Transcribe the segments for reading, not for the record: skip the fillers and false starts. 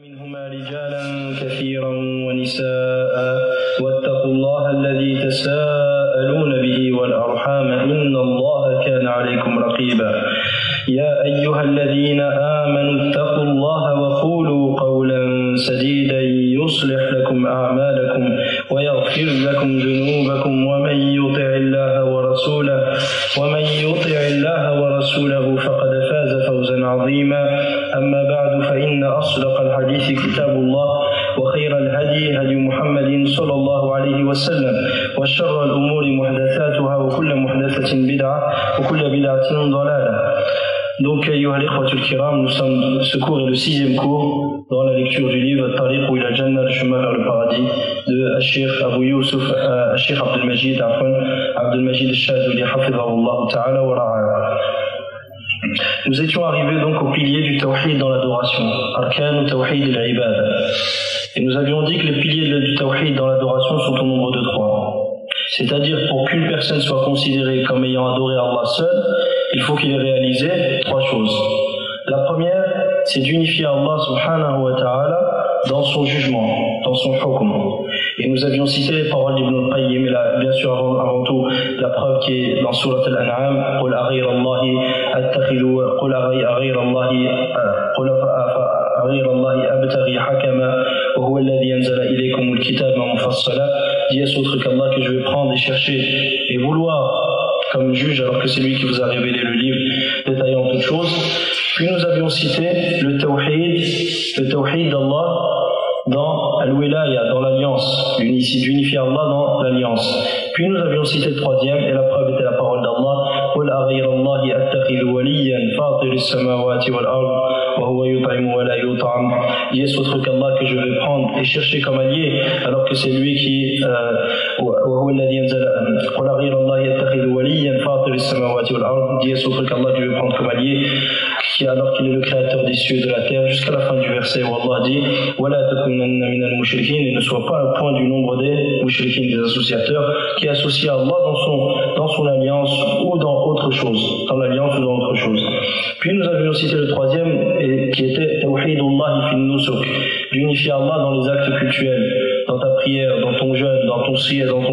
منهما رجالا كثيرا ونساء واتقوا الله الذي تساءلون به والأرحام إن الله كان عليكم رقيبا يا أيها الذين آمنوا اتقوا الله وقولوا قولا سديدا يصلح لكم أعمالكم ويغفر لكم ذنوبكم ومن يطع الله ورسوله فقد فاز فوزا عظيما أما بعد فإن أصدق الحديث كتاب الله وخير الهدي هدي محمد صلى الله عليه وسلم وشر الأمور محدثاتها وكل محدثة بدعة وكل بدعة ضلالة. Donc, ayyuha al-ikhwatul kiram, nous sommes ce cours est le 6e cours dans la lecture du livre Tariq ila al-Jannah, le chemin vers le paradis de Cheikh Abu Youssouf, Cheikh Abdul Majid al-Shadhili, hafidhahullah ta'ala wa ra'ala. Nous étions arrivés donc au pilier du tawhid dans l'adoration, arkan tawhid al-ibad. Et nous avions dit que les piliers du tawhid dans l'adoration sont au nombre de 3. C'est-à-dire, pour qu'une personne soit considérée comme ayant adoré Allah seul, il faut qu'il ait réalisé 3 choses. La première, c'est d'unifier Allah subhanahu wa ta'ala dans son jugement, dans son hukm. Et nous avions cité les paroles d'Ibn al-Qayyim, mais là, bien sûr avant tout la preuve qui est dans Surat al-An'am, قُلْ أَغَيْرَ اللَّهِ أَتَّخِذُ قُلْ أَغَيْرَ اللَّهِ أَبْتَغِي حَكَمًا وَهُوَ الَّذِي أَنزَلَ إِلَيْكُمُ الْكِتَابَ مُفَصَّلًا. Dis à ce autre qu'Allah que je vais prendre et chercher et vouloir comme juge alors que c'est lui qui vous a révélé le livre détaillant toutes choses. Puis nous avions cité le tawhid d'Allah dans al-wilaya, dans l'alliance, d'unifier Allah dans l'alliance. Puis nous avions cité le 3e, et la preuve était la parole d'Allah, قُلْ أَغَيْرَ اللَّهِ أَتَّخِذُ وَلِيًّا فَاطِرِ السَّمَاوَاتِ وَالْأَرْضِ وَهُوَ يُطْعِمُ وَلَا يُطْعَمُ. Dis à ce autre qu'Allah que je vais prendre et chercher comme allié, alors que c'est lui qui وَهُوَ الَّذِي أَنزَلَ قُلْ أَغَيْرَ اللَّهِ أَتَّخِذُ وَلِيًّا فَاطِرِ السَّمَاوَاتِ وَالْأَرْضِ. Dis à ce autre qu'Allah que je vais prendre comme allié, alors qu'il est le créateur des cieux et de la terre, jusqu'à la fin du verset où Allah dit وَلَا تَكُنَنَّ مِنَ الْمُشْرِكِينَ, et ne soit pas un point du nombre des mushrikin, des associateurs, qui associent Allah dans son alliance ou dans autre chose, dans l'alliance ou dans autre chose. Puis nous avions cité le 3e, qui était Tawhidullah fi nusuk, d'unifier Allah dans les actes cultuels, dans ta prière, dans ton jeûne, dans ton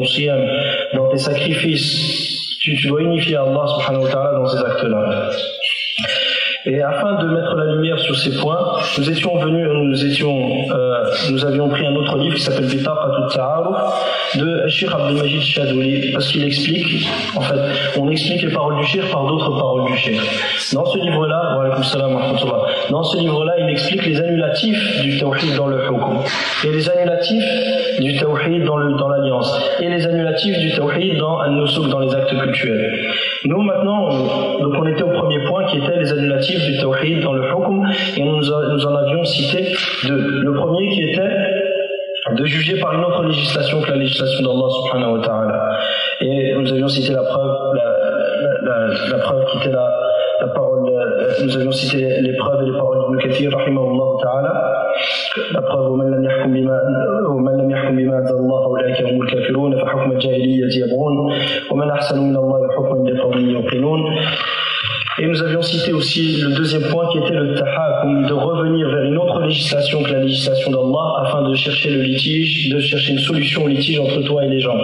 siyam, dans tes sacrifices. Tu dois unifier Allah subhanahu wa ta'ala dans ces actes-là. Et afin de mettre la lumière sur ces points, nous avions pris un autre livre qui s'appelle Bitaqat al-Ta'aruf de Cheikh Abdul Majid al-Shadhili, parce qu'il explique, en fait, on explique les paroles du Cheikh par d'autres paroles du Cheikh. Dans ce livre-là, wa alaykum salam wa rahmatullah, dans ce livre-là, il explique les annulatifs du tawhid dans le hukm, et les annulatifs du tawhid dans l'alliance, et les annulatifs du tawhid dans al-nusuk, dans les actes cultuels. Nous maintenant, donc on était au premier point qui était les annulatifs du tawhid dans le hukm, et nous en avions cité 2. Le premier qui était de juger par une autre législation que la législation d'Allah subhanahu wa ta'ala. Et nous avions cité la preuve qui était la parole, nous avions cité les preuves et les paroles d'Ibn Kathir rahimahullah ta'ala. La preuve ومن لم يحكم بما أنزل الله أولئك هم الكافرون فحكم الجاهلية يبغون ومن أحسن من الله حكما لقوم يوقنون. Et nous avions cité aussi le 2e point qui était le tahakum, de revenir vers une autre législation que la législation d'Allah afin de chercher le litige, de chercher une solution au litige entre toi et les gens,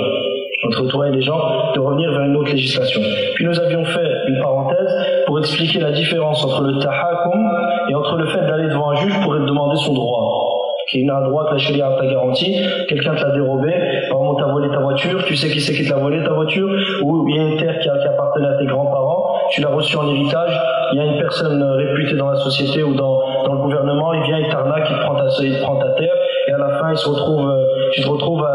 de revenir vers une autre législation. Puis nous avions fait une parenthèse pour expliquer la différence entre le tahakum et entre le fait d'aller devant un juge pour demander son droit, qui est un droit que la charia t'a garanti. Quelqu'un te l'a dérobé, par exemple t'as volé ta voiture, tu sais qui c'est qui te l'a volé ta voiture, ou il y a une terre qui appartenait à tes grands-parents, tu l'as reçu en héritage, il y a une personne réputée dans la société ou dans le gouvernement, il vient, il t'arnaque, il te prend ta terre, et à la fin tu te retrouves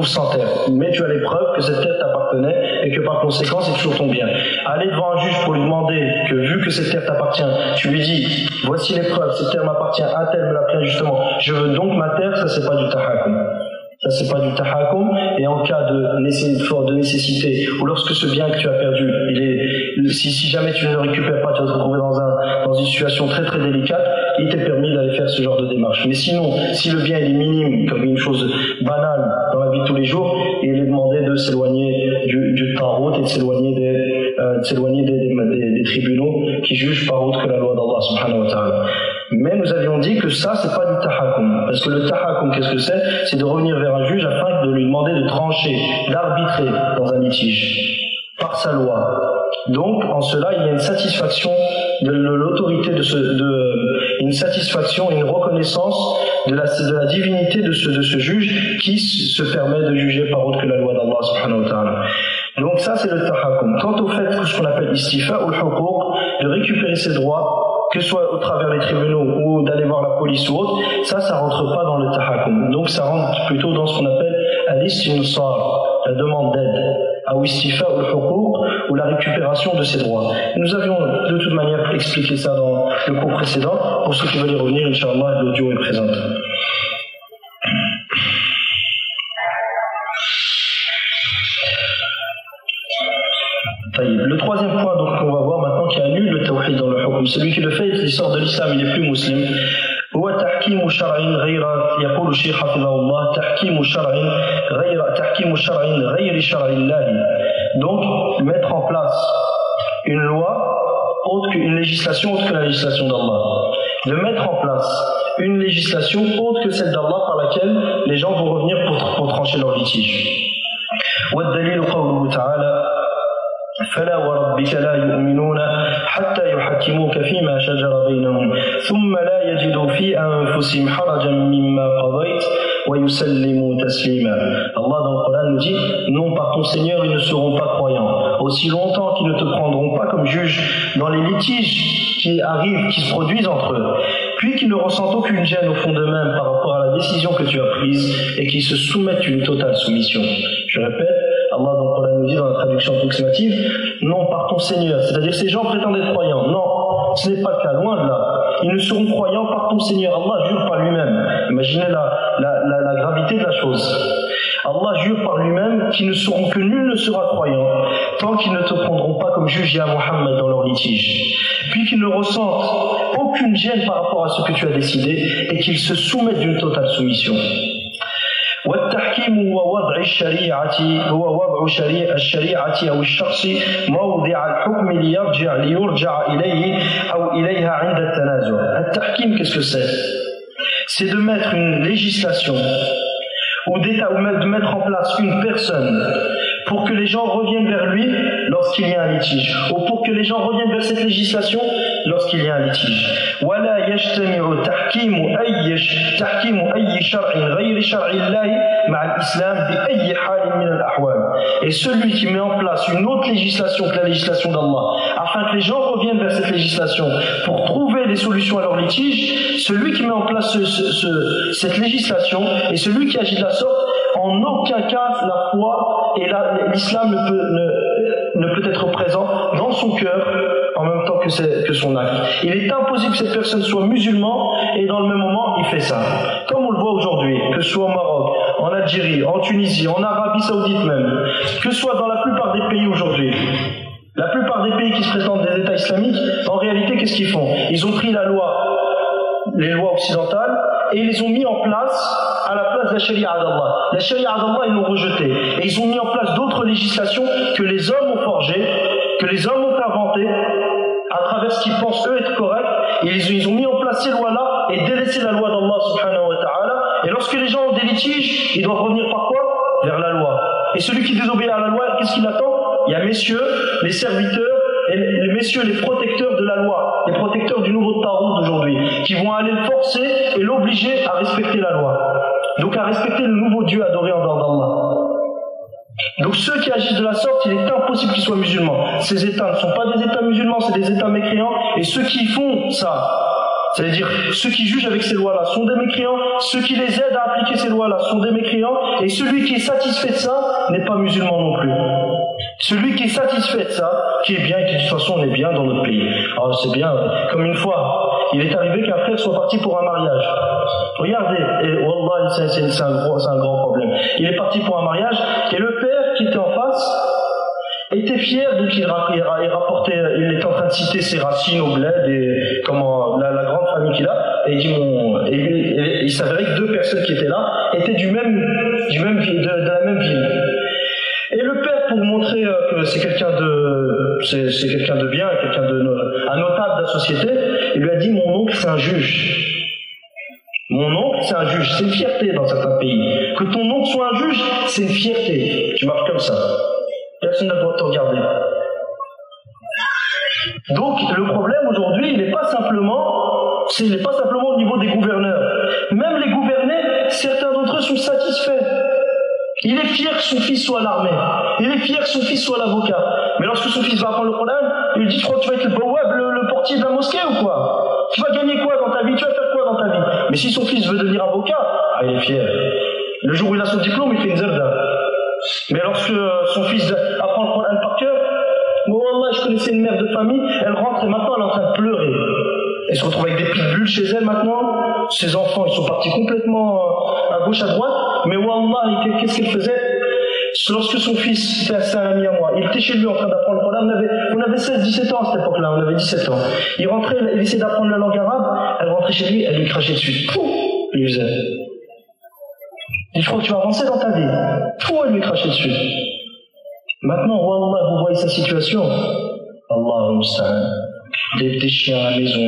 sans terre. Mais tu as les preuves que cette terre t'appartenait et que par conséquent c'est toujours ton bien. Aller devant un juge pour lui demander que vu que cette terre t'appartient, tu lui dis voici les preuves, cette terre m'appartient, un tel me l'a pris injustement, je veux donc ma terre, ça c'est pas du tahakum. Ça c'est pas du tahakum, et en cas de nécessité, ou lorsque ce bien que tu as perdu, si jamais tu ne le récupères pas, tu vas te retrouver dans une situation très très délicate, il t'est permis d'aller faire ce genre de démarche. Mais sinon, si le bien est minime, comme une chose banale dans la vie de tous les jours, il est demandé de s'éloigner du tarot et de s'éloigner des tribunaux qui jugent par autre que la loi d'Allah subhanahu wa ta'ala. Mais nous avions dit que ça, c'est pas du tahakum. Parce que le tahakum, qu'est-ce que c'est? C'est de revenir vers un juge afin de lui demander de trancher, d'arbitrer dans un litige, par sa loi. Donc, en cela, il y a une satisfaction de l'autorité une satisfaction et une reconnaissance de la divinité de ce juge qui se permet de juger par autre que la loi d'Allah subhanahu wa ta'ala. Donc ça, c'est le tahakum. Quant au fait, ce qu'on appelle istifa ou al-huquq, de récupérer ses droits, que ce soit au travers des tribunaux ou d'aller voir la police ou autre, ça rentre pas dans le tahakum. Donc ça rentre plutôt dans ce qu'on appelle al-istinsar, la demande d'aide, ou istifa ou al-huquq, ou la récupération de ses droits. Nous avions de toute manière expliqué ça dans le cours précédent. Pour ceux qui veulent y revenir, Inch'Allah, l'audio est présent. Le troisième point donc qu'on va voir maintenant qui annule le tawhid dans le hukm, celui qui le fait, il sort de l'islam, il n'est plus musulman. هو تحكيم شرع غير يقول الشيخ حفظه الله تحكيم شرع غير شرع الله. Donc mettre en place une loi une législation autre que la législation d'Allah, de mettre en place une législation autre que celle d'Allah par laquelle les gens vont revenir pour trancher leur litige. والدليل قوله تعالى فلا وربك لا يؤمنون حتى يحكموك فيما شجر بينهم ثم لا يجدوا في أنفسهم حرجا مما قضيت ويسلموا تسليما. Allah dans le Coran nous dit non, par ton Seigneur ils ne seront pas croyants aussi longtemps qu'ils ne te prendront pas comme juge dans les litiges qui arrivent, qui se produisent entre eux, puis qu'ils ne ressentent aucune gêne au fond d'eux-mêmes par rapport à la décision que tu as prise et qu'ils se soumettent une totale soumission. Je répète, Allah dans le Coran nous dit dans la traduction approximative, non par ton Seigneur, c'est-à-dire ces gens prétendent être croyants. Non, ce n'est pas le cas, loin de là. Ils ne seront croyants par ton Seigneur. Allah jure par lui-même. Imaginez la gravité de la chose. Allah jure par lui-même que nul ne sera croyant tant qu'ils ne te prendront pas comme juge à Muhammad dans leur litige. Puis qu'ils ne ressentent aucune gêne par rapport à ce que tu as décidé et qu'ils se soumettent d'une totale soumission. والتحكيم هو وضع الشريعة أو الشخص موضع الحكم ليرجع إليه أو إليها عند التنازع. التحكيم, qu'est-ce que c'est? C'est de mettre une législation ou de mettre en place une personne pour que les gens reviennent vers lui lorsqu'il y a un litige, ou pour que les gens reviennent vers cette législation lorsqu'il y a un litige. ولا يجتمع تحكيم أي شرع غير شرع الله مع الإسلام بأي حال من الأحوال. Et celui qui met en place une autre législation que la législation d'Allah, afin que les gens reviennent vers cette législation pour trouver des solutions à leur litige, celui qui met en place cette législation et celui qui agit de la sorte, en aucun cas la foi et l'islam ne peut être présent dans son cœur en même temps que son acte. Il est impossible que cette personne soit musulman et dans le même moment il fait ça. Comme on le voit aujourd'hui, que ce soit au Maroc, en Algérie, en Tunisie, en Arabie Saoudite même, que ce soit dans la plupart des pays aujourd'hui. La plupart des pays qui se prétendent des États islamiques, en réalité, qu'est-ce qu'ils font? Ils ont pris les lois occidentales, et ils les ont mis en place à la place de la charia d'Allah. La charia d'Allah, ils l'ont rejetée. Et ils ont mis en place d'autres législations que les hommes ont forgées, que les hommes ont inventées, à travers ce qu'ils pensent eux être correct. Et ils ont mis en place ces lois-là et délaissé la loi d'Allah subhanahu wa ta'ala. Et lorsque les gens ont des litiges, ils doivent revenir par quoi? Vers la loi. Et celui qui désobéit à la loi, qu'est-ce qu'il attend? Il y a messieurs, les serviteurs, et les messieurs, les protecteurs de la loi, les protecteurs du nouveau Tarout d'aujourd'hui, qui vont aller le forcer et l'obliger à respecter la loi. Donc à respecter le nouveau Dieu adoré en dehors d'Allah. Donc ceux qui agissent de la sorte, il est impossible qu'ils soient musulmans. Ces États ne sont pas des États musulmans, c'est des États mécréants. Et ceux qui font ça, c'est-à-dire ceux qui jugent avec ces lois-là sont des mécréants, ceux qui les aident à appliquer ces lois-là sont des mécréants, et celui qui est satisfait de ça n'est pas musulman non plus. Celui qui est satisfait de ça, qui est bien, et qui de toute façon on est bien dans notre pays. Alors c'est bien, comme une fois, il est arrivé qu'un frère soit parti pour un mariage. Regardez, et wallah, c'est un grand problème. Il est parti pour un mariage, et le père qui était en face était fier, donc il rapportait, il était en train de citer ses racines au bled et comment la grande famille qu'il a, et il s'avérait que deux personnes qui étaient là étaient de la même ville. Et le père, pour montrer que c'est quelqu'un de bien, un notable de la société, il lui a dit: mon oncle c'est un juge. Mon oncle, c'est un juge. C'est une fierté dans certains pays. Que ton oncle soit un juge, c'est une fierté. Tu marches comme ça. Personne n'a le droit de te regarder. Donc, le problème aujourd'hui, il n'est pas simplement au niveau des gouverneurs. Même les gouvernés, certains d'entre eux sont satisfaits. Il est fier que son fils soit à l'armée. Il est fier que son fils soit l'avocat. Mais lorsque son fils va apprendre le Coran, il lui dit, tu crois que tu vas être le portier de la mosquée ou quoi? Tu vas gagner quoi dans ta vie? Tu vas faire quoi dans ta vie? Mais si son fils veut devenir avocat, il est fier. Le jour où il a son diplôme, il fait une zarda. Mais lorsque son fils apprend le Coran par cœur, moi, je connaissais une mère de famille, elle rentre et maintenant elle est en train de pleurer. Elle se retrouve avec des pitbulls chez elle maintenant. Ses enfants, ils sont partis complètement à gauche, à droite. Mais wallah, qu'est-ce qu'elle faisait? Lorsque son fils, c'était un ami à moi, il était chez lui en train d'apprendre le Coran, on avait 16-17 ans à cette époque-là, on avait 17 ans. Il rentrait, il essayait d'apprendre la langue arabe, elle rentrait chez lui, elle lui crachait dessus. Pouf, il lui faisait. Il dit, je crois que tu vas avancer dans ta vie. Pouf, elle lui crachait dessus. Maintenant, wallah, vous voyez sa situation. Allahumma sa'an. Des chiens à la maison.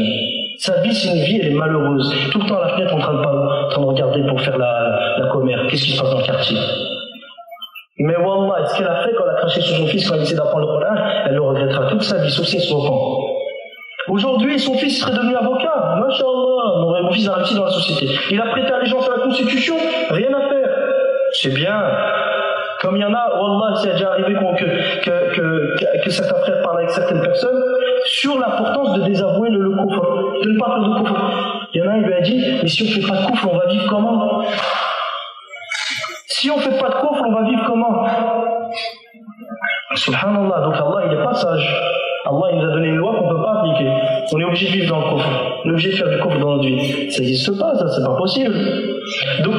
Sa vie, c'est une vie, elle est malheureuse. Tout le temps à la fenêtre en train de regarder pour faire la commère. Qu'est-ce qui se passe dans le quartier? Mais wallah, ce qu'elle a fait quand elle a craché sur son fils quand il essaie d'apprendre le Coran, elle le regrettera toute sa vie, sauf si elle se repent. Aujourd'hui, son fils serait devenu avocat. Masha'Allah, mon fils a réussi dans la société. Il a prêté allégeance à la Constitution, rien à faire. C'est bien. Comme il y en a, wallah, c'est déjà arrivé que certains frères parlent avec certaines personnes sur l'importance de désavouer le kufr, de ne pas faire de kufr. Il y en a un, il lui a dit, mais si on ne fait pas de kufr, on va vivre comment? Si on ne fait pas de kufr, on va vivre comment? Subhanallah, donc Allah, il n'est pas sage. Allah, il nous a donné une loi qu'on ne peut pas appliquer. On est obligé de vivre dans le kufr. On est obligé de faire du kufr dans notre vie. Ça n'existe pas, ça, c'est pas possible. Donc,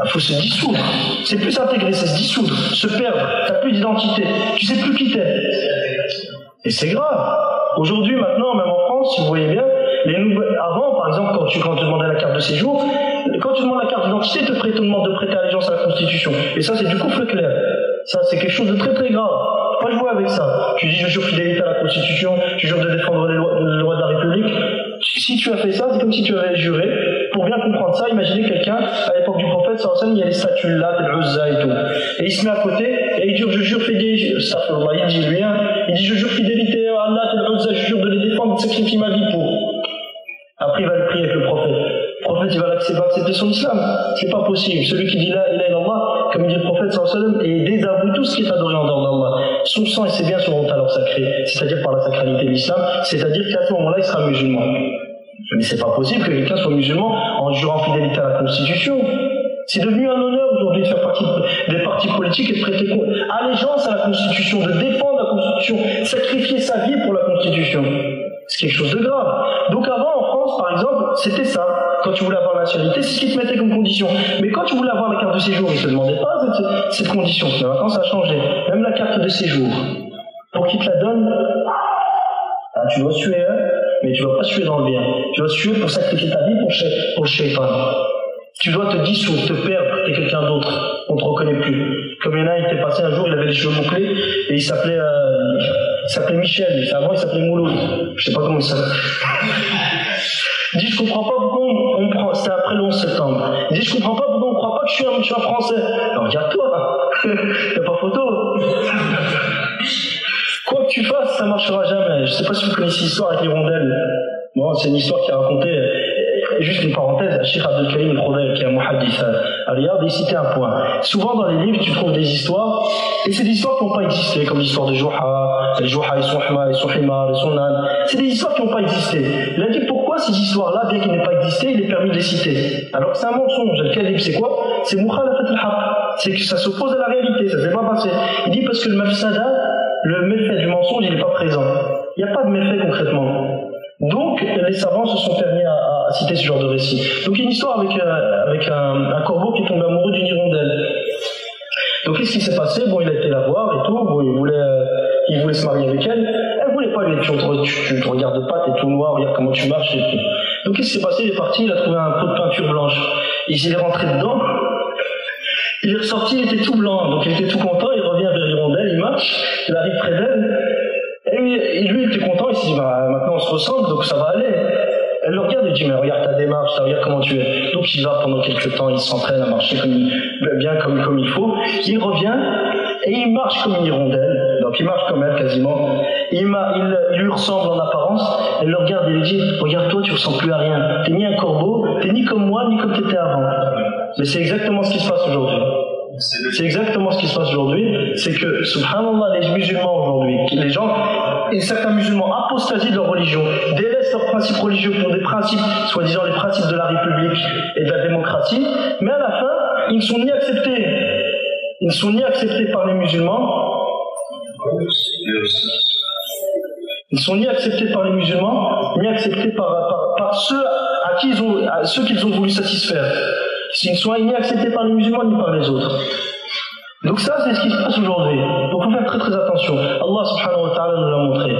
il faut se dissoudre. C'est plus intégré, c'est se dissoudre, se perdre. T'as plus d'identité. Tu sais plus qui t'es. Et c'est grave. Aujourd'hui, maintenant, même en France, si vous voyez bien, avant, par exemple, quand tu demandais la carte de séjour, quand tu demandes la carte d'identité, te demande de prêter allégeance à la Constitution. Et ça, c'est du kufr clair. Ça, c'est quelque chose de très très grave. Pas jouer avec ça. Tu dis, je jure fidélité à la Constitution, je jure de défendre les lois de la République. Si tu as fait ça, c'est comme si tu avais juré. Pour bien comprendre ça, imaginez quelqu'un, à l'époque du prophète, il y a les statues là, Tel Uzza et tout. Et il se met à côté, et il dit, je jure fidélité, il dit, je jure fidélité à Allah, Tel Uzza, je jure de les défendre, de sacrifier ma vie pour. Après, il va le prier avec le prophète. Le prophète, il va accepter son islam. C'est pas possible. Celui qui dit là, il est Allah, comme dit le prophète, et désavoue tout ce qui est adoré en dehors d'Allah. Son sang, et c'est bien son alors sacré, c'est-à-dire par la sacralité de l'islam, c'est-à-dire qu'à ce moment-là, il sera musulman. Mais c'est pas possible que quelqu'un soit musulman en jurant fidélité à la Constitution. C'est devenu un honneur aujourd'hui de faire partie des partis politiques et de prêter allégeance à la Constitution, de défendre la Constitution, sacrifier sa vie pour la Constitution. C'est quelque chose de grave. Donc avant, en France, par exemple, c'était ça. Quand tu voulais avoir la nationalité, c'est ce qu'ils te mettaient comme condition. Mais quand tu voulais avoir la carte de séjour, ils ne te demandaient pas cette condition. Mais maintenant, ça a changé. Même la carte de séjour, pour qu'ils te la donnent, tu dois suer, mais tu ne dois pas suer dans le bien. Tu dois suer pour sacrifier ta vie pour le shaitan. Tu dois te dissoudre, te perdre, t'es quelqu'un d'autre. On ne te reconnaît plus. Comme il y en a, il était passé un jour, il avait les cheveux bouclés, et il s'appelait Michel. Avant, il s'appelait Mouloud. Je ne sais pas comment il s'appelle. Il dit, je comprends pas pourquoi on prend, c'était après le 11 septembre. Il dit, je comprends pas pourquoi on croit pas que je suis un Français. Alors, regarde-toi. Il n'y a pas photo. Quoi que tu fasses, ça marchera jamais. Je sais pas si vous connaissez l'histoire avec l'hirondelle. Bon, c'est une histoire qui a raconté, juste une parenthèse, Cheikh Abdel Karim al-Khodel, qui est un muhaddith à Riyad, il citait un point. Souvent dans les livres, tu trouves des histoires, et c'est des histoires qui n'ont pas existé, comme l'histoire de Juha, et son Hima, et son Himar, et son âne. C'est des histoires qui n'ont pas existé. Il a dit pourquoi ces histoires-là, bien qu'elles n'aient pas existé, il est permis de les citer. Alors que c'est un mensonge. Al-Kadhib, c'est quoi? C'est mukhalafat al-haq. C'est que ça s'oppose à la réalité, ça ne s'est pas passé. Il dit parce que le mafsada, le méfait du mensonge, il n'est pas présent. Il n'y a pas de méfait concrètement. Donc, les savants se sont permis à citer ce genre de récit. Donc, il y a une histoire avec un corbeau qui est tombé amoureux d'une hirondelle. Donc, qu'est-ce qui s'est passé? Bon, il a été la voir et tout. Bon, il voulait se marier avec elle. Elle voulait pas lui dire, tu te regardes pas, t'es tout noir, regarde comment tu marches et tout. Donc, qu'est-ce qui s'est passé? Il est parti, il a trouvé un pot de peinture blanche. Il est rentré dedans. Il est ressorti, il était tout blanc. Donc, il était tout content. Il revient vers l'hirondelle, il marche, il arrive près d'elle. Et lui, il était content, il s'est dit, maintenant on se ressemble, donc ça va aller. Elle le regarde et dit, mais regarde ta démarche, regarde comment tu es. Donc il va pendant quelques temps, il s'entraîne à marcher bien comme il faut. Il revient et il marche comme une hirondelle. Donc il marche comme elle quasiment. Il lui ressemble en apparence. Elle le regarde et lui dit, regarde toi, tu ressembles plus à rien. T'es ni un corbeau, t'es ni comme moi, ni comme t'étais avant. Mais c'est exactement ce qui se passe aujourd'hui. C'est exactement ce qui se passe aujourd'hui. C'est que, subhanallah, les musulmans aujourd'hui, les gens, et certains musulmans apostasient de leur religion, délaissent leurs principes religieux pour des principes, soi-disant les principes de la République et de la démocratie, mais à la fin, ils ne sont ni acceptés. Ils ne sont ni acceptés par les musulmans. Ils ne sont ni acceptés par les musulmans, ni acceptés par ceux ceux qu'ils ont voulu satisfaire. Ils ne sont ni acceptés par les musulmans ni par les autres. Donc ça, c'est ce qui se passe aujourd'hui. Donc il faut faire très très attention. Allah subhanahu wa ta'ala nous l'a montré.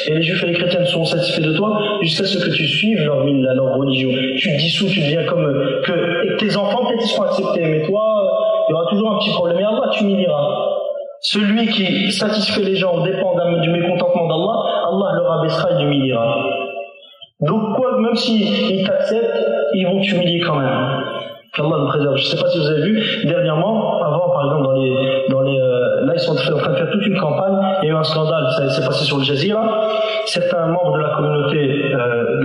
Et les juifs et les chrétiens seront satisfaits de toi jusqu'à ce que tu suives leur milla, leur religion. Tu te dissous, tu deviens comme que tes enfants peut-être ils seront acceptés, mais toi, il y aura toujours un petit problème. Et Allah t'humilieras. Celui qui satisfait les gens au dépend du mécontentement d'Allah, Allah le rabaissera et l'humiliera. Donc quoi, même s'ils t'acceptent, ils vont t'humilier quand même. Qu'Allah nous préserve. Je ne sais pas si vous avez vu, dernièrement, avant par exemple là ils sont en train de faire toute une campagne, il y a eu un scandale, ça s'est passé sur le Jazeera. Certains membres de la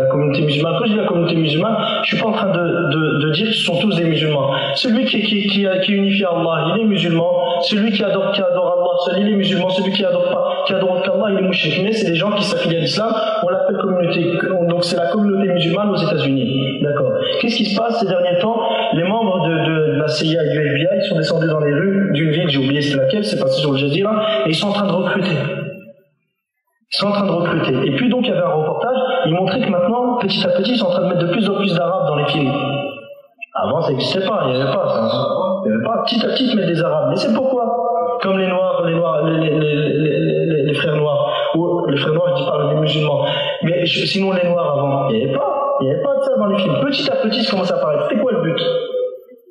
communauté musulmane, quand je dis la communauté musulmane, je suis pas en train de dire que ce sont tous des musulmans. Celui qui unifie Allah, il est musulman. Celui qui adore Allah seul, il est musulman. Celui qui adore qu'Allah, il est mouchrik. Mais c'est des gens qui s'affilient à l'islam, on l'appelle communauté. Donc c'est la communauté musulmane aux États-Unis. D'accord. Qu'est-ce qui se passe ces derniers temps? Les membres de la CIA et du FBI sont descendus dans les rues d'une ville, j'ai oublié c'est laquelle, c'est passé sur le Jazeera, et ils sont en train de recruter. Et puis donc il y avait un reportage, il montrait que maintenant, petit à petit, ils sont en train de mettre de plus en plus d'arabes dans les films. Avant ça n'existait pas, il n'y avait pas ça. Il n'y avait pas, petit à petit, ils mettent des arabes. Mais c'est pourquoi? Comme les frères noirs, ou les frères noirs, je dis pas des musulmans. Mais sinon les noirs avant, il n'y avait pas de ça dans les films. Petit à petit, ça commence à apparaître. C'était quoi le but?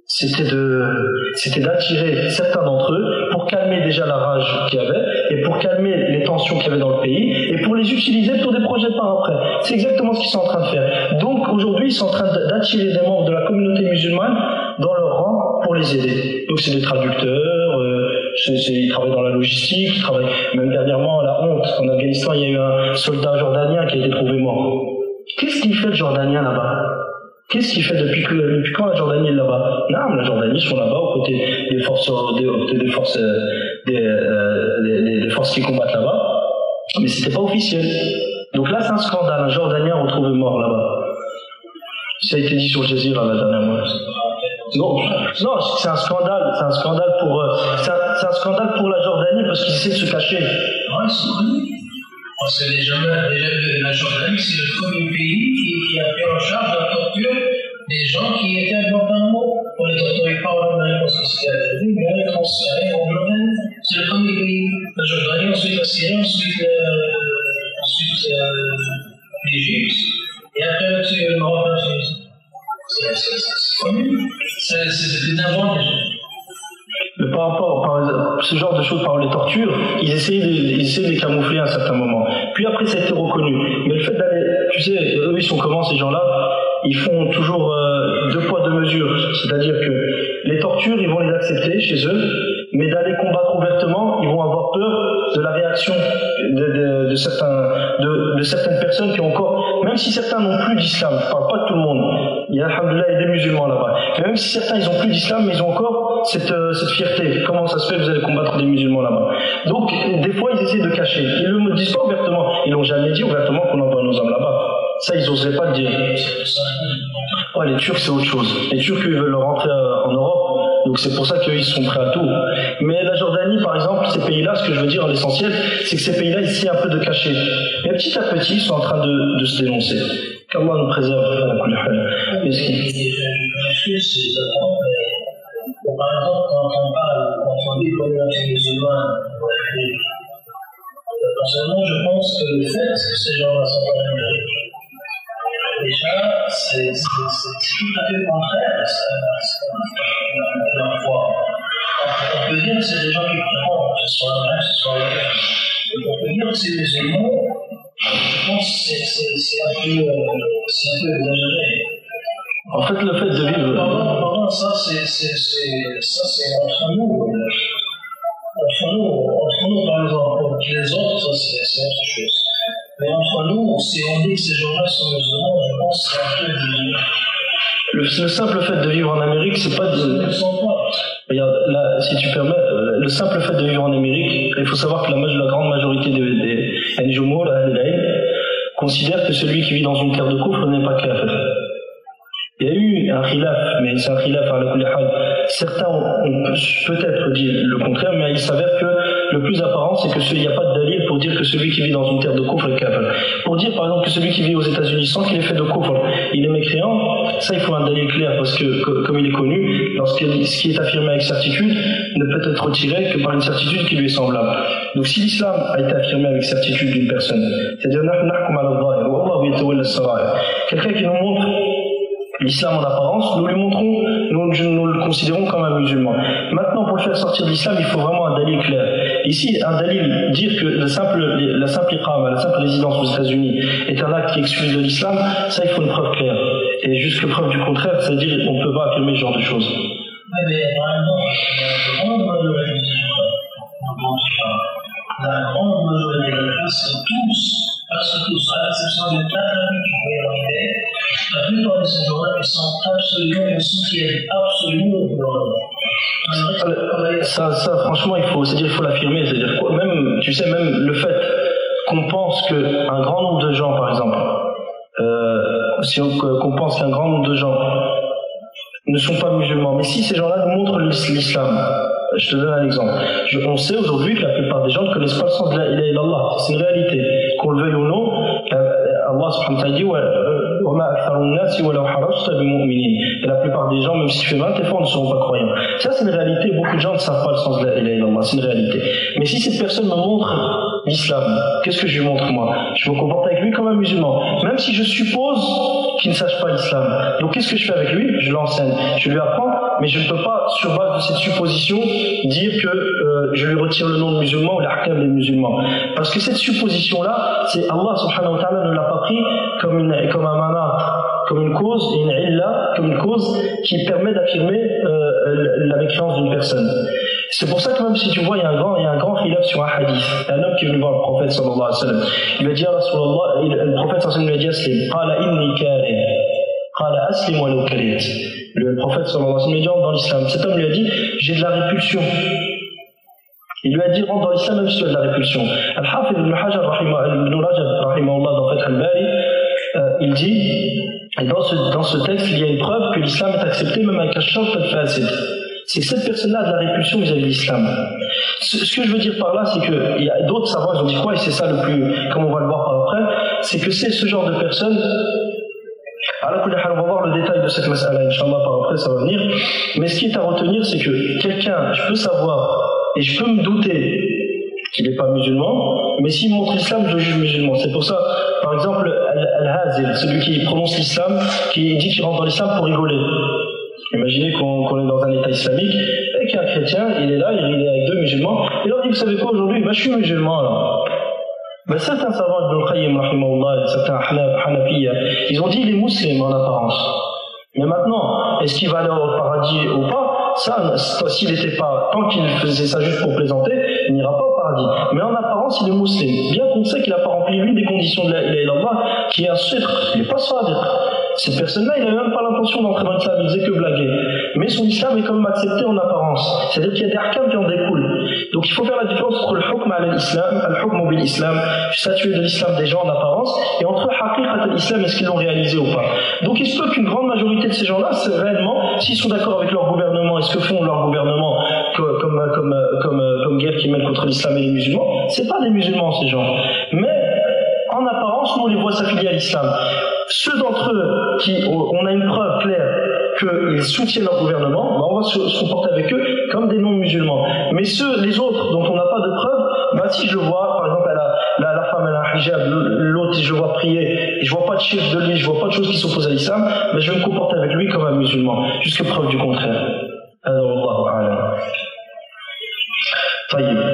C'était d'attirer certains d'entre eux pour calmer déjà la rage qu'il y avait et pour calmer les tensions qu'il y avait dans le pays et pour les utiliser pour des projets par après. C'est exactement ce qu'ils sont en train de faire. Donc aujourd'hui, ils sont en train d'attirer des membres de la communauté musulmane dans leur rang pour les aider. Donc c'est des traducteurs, ils travaillent dans la logistique, ils travaillent même dernièrement à la honte. En Afghanistan, il y a eu un soldat jordanien qui a été trouvé mort. Qu'est-ce qu'il fait le Jordanien là-bas? Qu'est-ce qu'il fait depuis quand la Jordanie est là-bas? Non, la Jordanie sont là-bas aux côtés des forces qui combattent là-bas, mais c'était pas officiel. Donc là, c'est un scandale. Un Jordanien retrouvé mort là-bas. Ça a été dit sur le Jazeera la dernière fois. Non, c'est un scandale. C'est un scandale pour la Jordanie parce qu'ils essaient de se cacher. Ouais, c'est vrai. Parce que la Jordanie, c'est le premier pays qui a pris en charge la torture des gens qui étaient à Guantanamo. On les torturait pas en Allemagne parce que c'était interdit, mais on les transférait en Jordanie. C'est le premier pays. La Jordanie, ensuite la Syrie, ensuite l'Égypte, et après le Maroc, la Tunisie. C'est connu. C'est d'avant déjà. Par rapport à ce genre de choses, par les tortures, ils essaient de les camoufler à un certain moment. Puis après, ça a été reconnu. Mais le fait d'aller, tu sais, eux, ils sont comment ces gens-là? Ils font toujours deux poids, deux mesures. C'est-à-dire que les tortures, ils vont les accepter chez eux, mais d'aller combattre ouvertement, ils vont avoir peur de la réaction de certaines personnes qui ont encore, même si certains n'ont plus d'islam, je parle pas de tout le monde, il y a alhamdoulilah des musulmans là-bas, mais même si certains ils ont plus d'islam, mais ils ont encore cette fierté. Comment ça se fait que vous allez combattre des musulmans là-bas? Donc des fois ils essaient de cacher, ils ne le disent pas ouvertement, ils l'ont jamais dit ouvertement qu'on envoie nos hommes là-bas. Ça ils n'oseraient pas le dire. Ouais, les Turcs c'est autre chose. Les Turcs ils veulent rentrer en Europe, donc c'est pour ça qu'eux ils sont prêts à tout. Mais la Jordanie par exemple, ces pays-là, ce que je veux dire l'essentiel, c'est que ces pays-là ils essaient un peu de cacher. Et petit à petit ils sont en train de se dénoncer. Qu'Allah nous préserve. Par exemple, quand on dit communauté musulmane, personnellement, je pense que le fait que ces gens-là sont en Amérique, déjà, c'est tout à fait contraire à leur foi. On peut dire que c'est des gens qui croient, que ce soit un grec, que ce soit un grec. On peut dire que c'est musulman, je pense que c'est un peu exagéré. En fait, le fait de vivre. Pardon, ça c'est entre nous. Entre nous, par exemple, pour les autres, ça c'est autre chose. Mais entre nous, si on dit que ces gens-là sont musulmans, je pense que c'est un peu exagéré. Le simple fait de vivre en Amérique, c'est pas de. Regarde, là, si tu permets, le simple fait de vivre en Amérique, il faut savoir que la grande majorité des Njumhur, considèrent que celui qui vit dans une terre de kufr n'est pas kafir. Il y a eu un khilaf, mais c'est un khilaf à la kulli hal. Certains ont peut-être dit le contraire, mais il s'avère que le plus apparent, c'est qu'il n'y a pas de dalil pour dire que celui qui vit dans une terre de kufr est kafir. Pour dire par exemple que celui qui vit aux États-Unis sans qu'il ait fait de kufr, il est mécréant, ça il faut un dalil clair parce que comme il est connu, ce qui est affirmé avec certitude ne peut être retiré que par une certitude qui lui est semblable. Donc si l'islam a été affirmé avec certitude d'une personne, c'est-à-dire quelqu'un qui nous montre l'islam en apparence, nous lui montrons, nous le considérons comme un musulman. Maintenant, pour le faire sortir de l'islam, il faut vraiment un dalil clair. Ici, un dalil, dire que la simple iqama, la simple résidence aux États-Unis est un acte qui exclut de l'islam, ça il faut une preuve claire. Et jusque preuve du contraire, c'est-à-dire qu'on ne peut pas affirmer ce genre de choses. Oui, mais par exemple, la grande majorité des cas, c'est tous, parce que tous, à l'exception de 4 qui vont arriver, la plupart de ces gens-là, ils sont absolument soutiennent absolument ça, franchement, il faut l'affirmer. C'est-à-dire quoi, même, tu sais, même le fait qu'on pense qu'un grand nombre de gens, par exemple, qu'on pense qu'un grand nombre de gens ne sont pas musulmans, mais si ces gens-là nous montrent l'islam, je te donne un exemple. On sait aujourd'hui que la plupart des gens ne connaissent pas le sens de la ilaha illallah. C'est une réalité. Qu'on le veuille ou non, Allah subhanahu wa ta'ala dit et la plupart des gens, même si tu fais 20 efforts, ne seront pas croyants. Ça, c'est une réalité. Beaucoup de gens ne savent pas le sens de la ilaha illallah. C'est une réalité. Mais si cette personne me montre l'islam, qu'est-ce que je lui montre moi? Je me comporte avec lui comme un musulman. Même si je suppose qu'il ne sache pas l'islam. Donc qu'est-ce que je fais avec lui? Je l'enseigne. Je lui apprends, mais je ne peux pas, sur base de cette supposition, dire que je lui retire le nom de musulman ou l'ahkam des musulmans. Parce que cette supposition-là, c'est Allah subhanahu wa ta'ala ne l'a pas pris comme un manat, comme une cause, et une illa, comme une cause qui permet d'affirmer la mécréance d'une personne. C'est pour ça que même si tu vois, il y a un grand khilaf sur un hadith. Un homme qui est venu voir le prophète sallallahu alayhi wa sallam. Il lui a dit, le prophète sallallahu alayhi wa sallam lui a dit, aslim. Qala inni karih. Qala aslim wa law karihta. Le prophète sallallahu alayhi wa sallam lui a dit, rentre dans l'islam. Cet homme lui a dit, j'ai de la répulsion. Il lui a dit, rentre dans l'islam même si tu as de la répulsion. Al-Hafidh ibn Hajar, ibn Rajab, rahimahullah, dans Fath al-Bari, il dit, et dans ce texte, il y a une preuve que l'islam est accepté même avec un shart al-fasid. C'est que cette personne-là a de la répulsion vis-à-vis de l'islam. Ce que je veux dire par là, c'est que il y a d'autres savants, ils ont dit quoi, et c'est ça le plus, comme on va le voir par après, c'est que c'est ce genre de personnes. Alors, on va voir le détail de cette mas'ala, Inch'Allah, par après, ça va venir. Mais ce qui est à retenir, c'est que quelqu'un, je peux savoir, et je peux me douter qu'il n'est pas musulman, mais s'il montre l'islam, je le juge musulman. C'est pour ça, par exemple, Al-Hazil, celui qui prononce l'islam, qui dit qu'il rentre dans l'islam pour rigoler. Imaginez qu'on est dans un état islamique, et qu'un chrétien, il est là, il est avec deux musulmans, et leur dit, vous savez quoi aujourd'hui? Je suis musulman, alors. Certains savants, Ibn Qayyim, rahimahullah, certains Hanafiya, ils ont dit, il est musulman en apparence. Mais maintenant, est-ce qu'il va aller au paradis ou pas? Ça, s'il n'était pas, tant qu'il faisait ça juste pour plaisanter, il n'ira pas au paradis. Mais en apparence, il est musulman. Bien qu'on sait qu'il n'a pas rempli, lui, des conditions de la ilaha illallah, qui est un sidq, il n'est pas sadiq. Cette personne-là, il n'avait même pas l'intention d'entrer dans l'islam, il faisait que blaguer. Mais son islam est quand même accepté en apparence. C'est-à-dire qu'il y a des ahkam qui en découlent. Donc il faut faire la différence entre le hukm à l'islam, al-hukm bil islam, statuer de l'islam des gens en apparence, et entre haqiqat al-islam, est-ce qu'ils l'ont réalisé ou pas. Donc il se peut qu'une grande majorité de ces gens-là, c'est réellement, s'ils sont d'accord avec leur gouvernement, et ce que font leur gouvernement comme guerre qu'ils mènent contre l'islam et les musulmans, c'est pas des musulmans ces gens. Mais en apparence, nous on les voit s'affilier à l'islam. Ceux d'entre eux qui, on a une preuve claire qu'ils soutiennent leur gouvernement, on va se comporter avec eux comme des non-musulmans. Mais les autres dont on n'a pas de preuve, si je vois, par exemple, la femme elle a un hijab, l'autre je vois prier, et je vois pas de chiffre de lui, je vois pas de choses qui s'opposent à l'islam, mais je vais me comporter avec lui comme un musulman, jusqu'à preuve du contraire.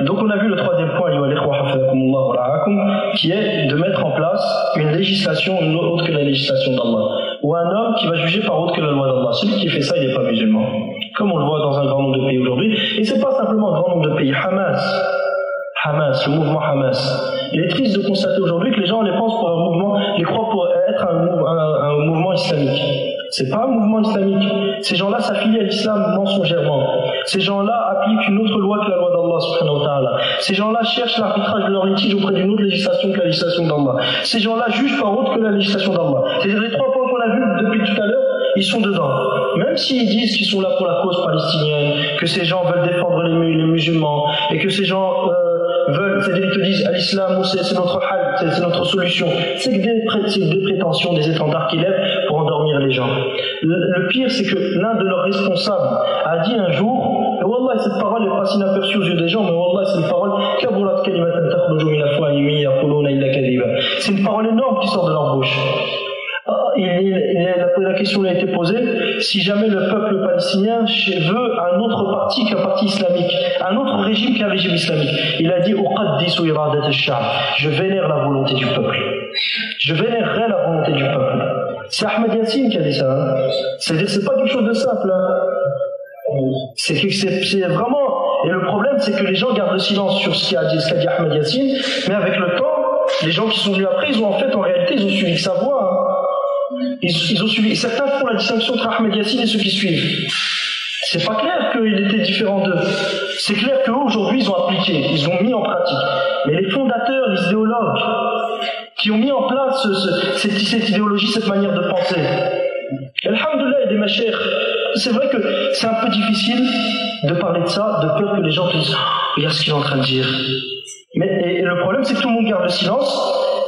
Donc on a vu le troisième point, mettre en place une législation autre que la législation d'Allah, ou un homme qui va juger par autre que la loi d'Allah. Celui qui fait ça, il n'est pas musulman, comme on le voit dans un grand nombre de pays aujourd'hui. Et c'est pas simplement un grand nombre de pays. Hamas, le mouvement Hamas. Il est triste de constater aujourd'hui que les gens les pensent pour un mouvement, les croient pour être un mouvement islamique. C'est pas un mouvement islamique. Ces gens-là s'affilient à l'islam mensongèrement. Ces gens-là appliquent une autre loi que la loi d'Allah subhanahu wa ta'ala. Ces gens-là cherchent l'arbitrage de leur litige auprès d'une autre législation que la législation d'Allah. Ces gens-là jugent par autre que la législation d'Allah. C'est-à-dire les 3 points qu'on a vus depuis tout à l'heure, ils sont dedans. Même s'ils disent qu'ils sont là pour la cause palestinienne, que ces gens veulent défendre les musulmans, et que ces gens c'est-à-dire ils te disent à l'islam c'est notre hal, c'est notre solution. C'est que des prétentions, des étendards qu'ils lèvent pour endormir les gens. Le pire, c'est que l'un de leurs responsables a dit un jour, et wallah, cette parole n'est pas inaperçue aux yeux des gens, mais wallah, c'est une parole c'est une parole énorme qui sort de leur bouche. La question lui a été posée, si jamais le peuple palestinien veut un autre parti qu'un parti islamique, un autre régime qu'un régime islamique, il a dit je vénère la volonté du peuple, je vénérerai la volonté du peuple. C'est Ahmed Yassine qui a dit ça, hein. C'est-à-dire c'est pas quelque chose de simple, hein. C'est vraiment, et le problème c'est que les gens gardent le silence sur ce qu'a dit Ahmed Yassine, mais avec le temps les gens qui sont venus après, ils ont en réalité ils ont suivi sa voie, hein. Ils ont suivi. Certains font la distinction entre Ahmed Yassine et ceux qui suivent. C'est pas clair qu'il était différent d'eux. C'est clair qu'eux, aujourd'hui, ils ont appliqué, ils ont mis en pratique. Mais les fondateurs, les idéologues, qui ont mis en place cette idéologie, cette manière de penser, alhamdoulilah, il y a des machères. C'est vrai que c'est un peu difficile de parler de ça, de peur que les gens te disent « Regarde ce qu'il est en train de dire ». Mais le problème, c'est que tout le monde garde le silence,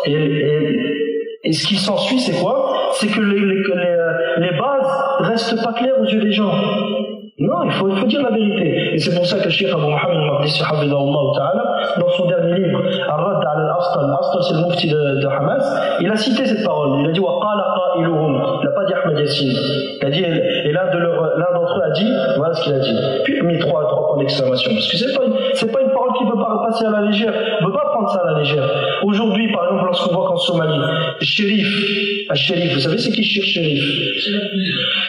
et ce qui s'ensuit, c'est quoi? C'est que les bases restent pas claires aux yeux des gens. Non, il faut dire la vérité. Et c'est pour ça que Cheikh Abou Mohamed al-Maqdisi dans son dernier livre, Ar-Radd ala al-Astal, l'Astal c'est le mufti de Hamas, il a cité cette parole. Il a dit wa qala qailuhum. Il n'a pas dit Ahmed Yassine. Il a dit, et l'un d'entre eux a dit, voilà ce qu'il a dit. Puis il a mis trois points d'exclamation. Parce que c'est pas une parole qui peut pas passer à la légère. On ne peut pas prendre ça à la légère. Aujourd'hui, par exemple, lorsqu'on voit qu'en Somalie, Sherif, vous savez c'est qui Sherif?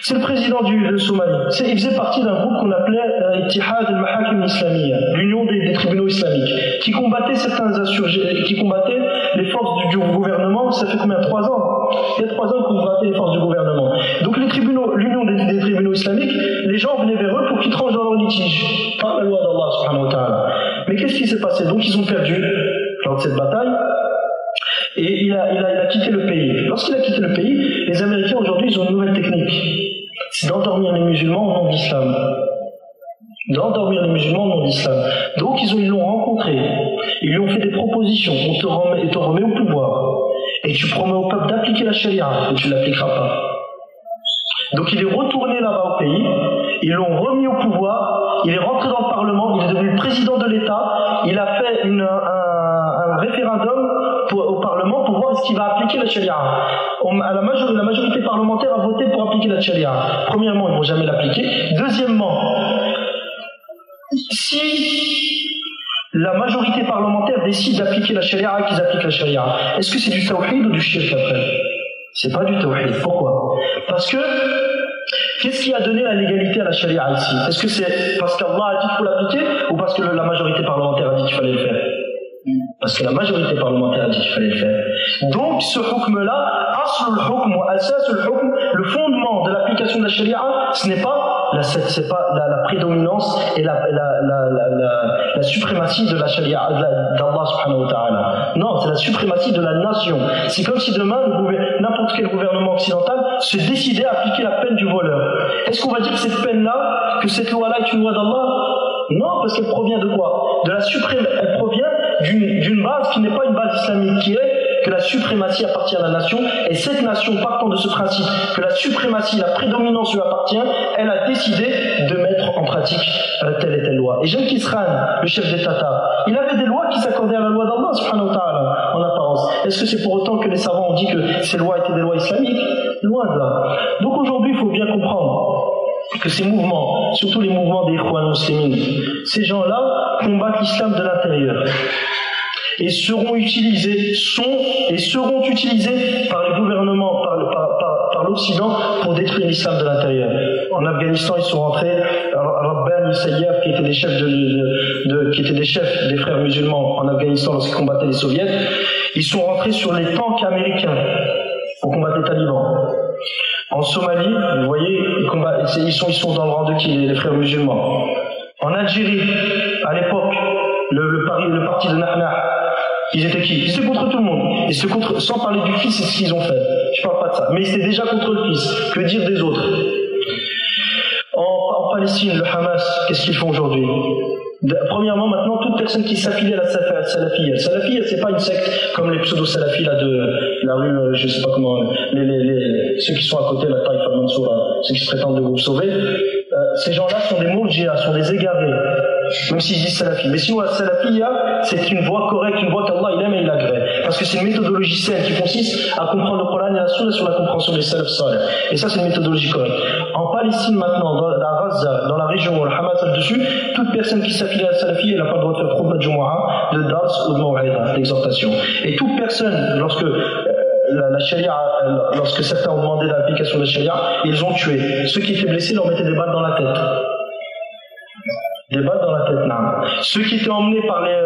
C'est le président de Somalie. Il faisait partie d'un groupe qu'on appelait Ittihad al-Mahakim Islamiyya, l'union des tribunaux islamiques, qui combattait certains insurgés, qui combattait les forces du gouvernement. Ça fait combien? 3 ans. Il y a 3 ans qu'on combattait les forces du gouvernement. Donc les tribunaux, l'union des tribunaux islamiques, les gens venaient vers eux pour qu'ils tranchent dans leur litige par la loi d'Allah subhanahu wa ta'ala. Mais qu'est-ce qui s'est passé? Donc ils ont perdu lors de cette bataille. Et il a quitté le pays. Lorsqu'il a quitté le pays, les Américains aujourd'hui ils ont une nouvelle technique. C'est d'endormir les musulmans au nom de l'islam. D'endormir les musulmans au nom de l'islam. Donc ils l'ont rencontré. Ils lui ont fait des propositions. On te remet au pouvoir. Et tu promets au peuple d'appliquer la charia. Et tu ne l'appliqueras pas. Donc il est retourné là-bas au pays. Ils l'ont remis au pouvoir. Il est rentré dans le Parlement. Il est devenu le président de l'État. Il a fait un référendum au Parlement pour voir est-ce qu'il va appliquer la charia. La majorité parlementaire a voté pour appliquer la charia. Premièrement, ils ne vont jamais l'appliquer. Deuxièmement, si la majorité parlementaire décide d'appliquer la charia et qu'ils appliquent la charia, est-ce que c'est du tawhid ou du shirk après? C'est pas du tawhid. Pourquoi? Parce que qu'est-ce qui a donné la légalité à la charia ici? Est-ce que c'est parce qu'Allah a dit qu'il faut l'appliquer ou parce que la majorité parlementaire a dit qu'il fallait le faire? Parce que la majorité parlementaire a dit qu'il fallait le faire. Donc ce hukm-là, aslul hukm wa asasul hukm, le fondement de l'application de la charia, ce n'est pas la prédominance et la suprématie de la charia d'Allah subhanahu wa ta'ala. Non, c'est la suprématie de la nation. C'est comme si demain n'importe quel gouvernement occidental se décidait à appliquer la peine du voleur. Est-ce qu'on va dire que cette peine-là, que cette loi-là est une loi d'Allah? Non, parce qu'elle provient de quoi? Elle provient d'une base qui n'est pas une base islamique, qui est que la suprématie appartient à la nation, et cette nation, partant de ce principe que la suprématie, la prédominance lui appartient, elle a décidé de mettre en pratique telle et telle loi. Et Genghis Khan, le chef des Tatars, il avait des lois qui s'accordaient à la loi d'Allah subhanahu wa ta'ala en apparence. Est-ce que c'est pour autant que les savants ont dit que ces lois étaient des lois islamiques? Loin de là. Donc aujourd'hui, il faut bien comprendre que ces mouvements, surtout les mouvements des Ikhwan Muslimin, ces gens-là combattent l'islam de l'intérieur. et seront utilisés par les gouvernements, par l'Occident pour détruire l'islam de l'intérieur. En Afghanistan, ils sont rentrés, Rabbani, Sayyaf, qui étaient des chefs des frères musulmans en Afghanistan lorsqu'ils combattaient les soviets, ils sont rentrés sur les tanks américains pour combattre les talibans. En Somalie, vous voyez, ils sont dans le rang de qui, les frères musulmans. En Algérie, à l'époque, le parti de Nahna, ils étaient qui? Ils étaient contre tout le monde. Sans parler du fils, c'est ce qu'ils ont fait. Je parle pas de ça. Mais ils étaient déjà contre le fils. Que dire des autres? En Palestine, le Hamas, qu'est-ce qu'ils font aujourd'hui? Premièrement, maintenant, toute personne qui s'affilie à la salafiyya. Salafiyya, c'est pas une secte comme les pseudo-salafis là de la rue, je sais pas comment, ceux qui sont à côté, la Taïfa Mansoura, ceux qui se prétendent de groupe sauvé. Ces gens-là sont des mourjias, sont des égarés, même s'ils disent salafi. Mais sinon, la salafiyya, c'est une voie correcte, une voie qu'Allah il aime et il agrée. Parce que c'est une méthodologie saine qui consiste à comprendre le Coran et la Sunna sur la compréhension des salaf salih. Et ça, c'est une méthodologie correcte. En Palestine, maintenant, dans la région où le Hamas est dessus, toute personne qui s'affilie à la salafiyya, elle n'a pas le droit de faire khutbah de Jumu'ah, de dars ou de maw'ida, d'exhortation. Et toute personne, lorsque la charia, lorsque certains ont demandé l'application de la charia, ils ont tué. Ceux qui étaient blessés leur mettaient des balles dans la tête. Des balles dans la tête, non. Ceux qui étaient emmenés par les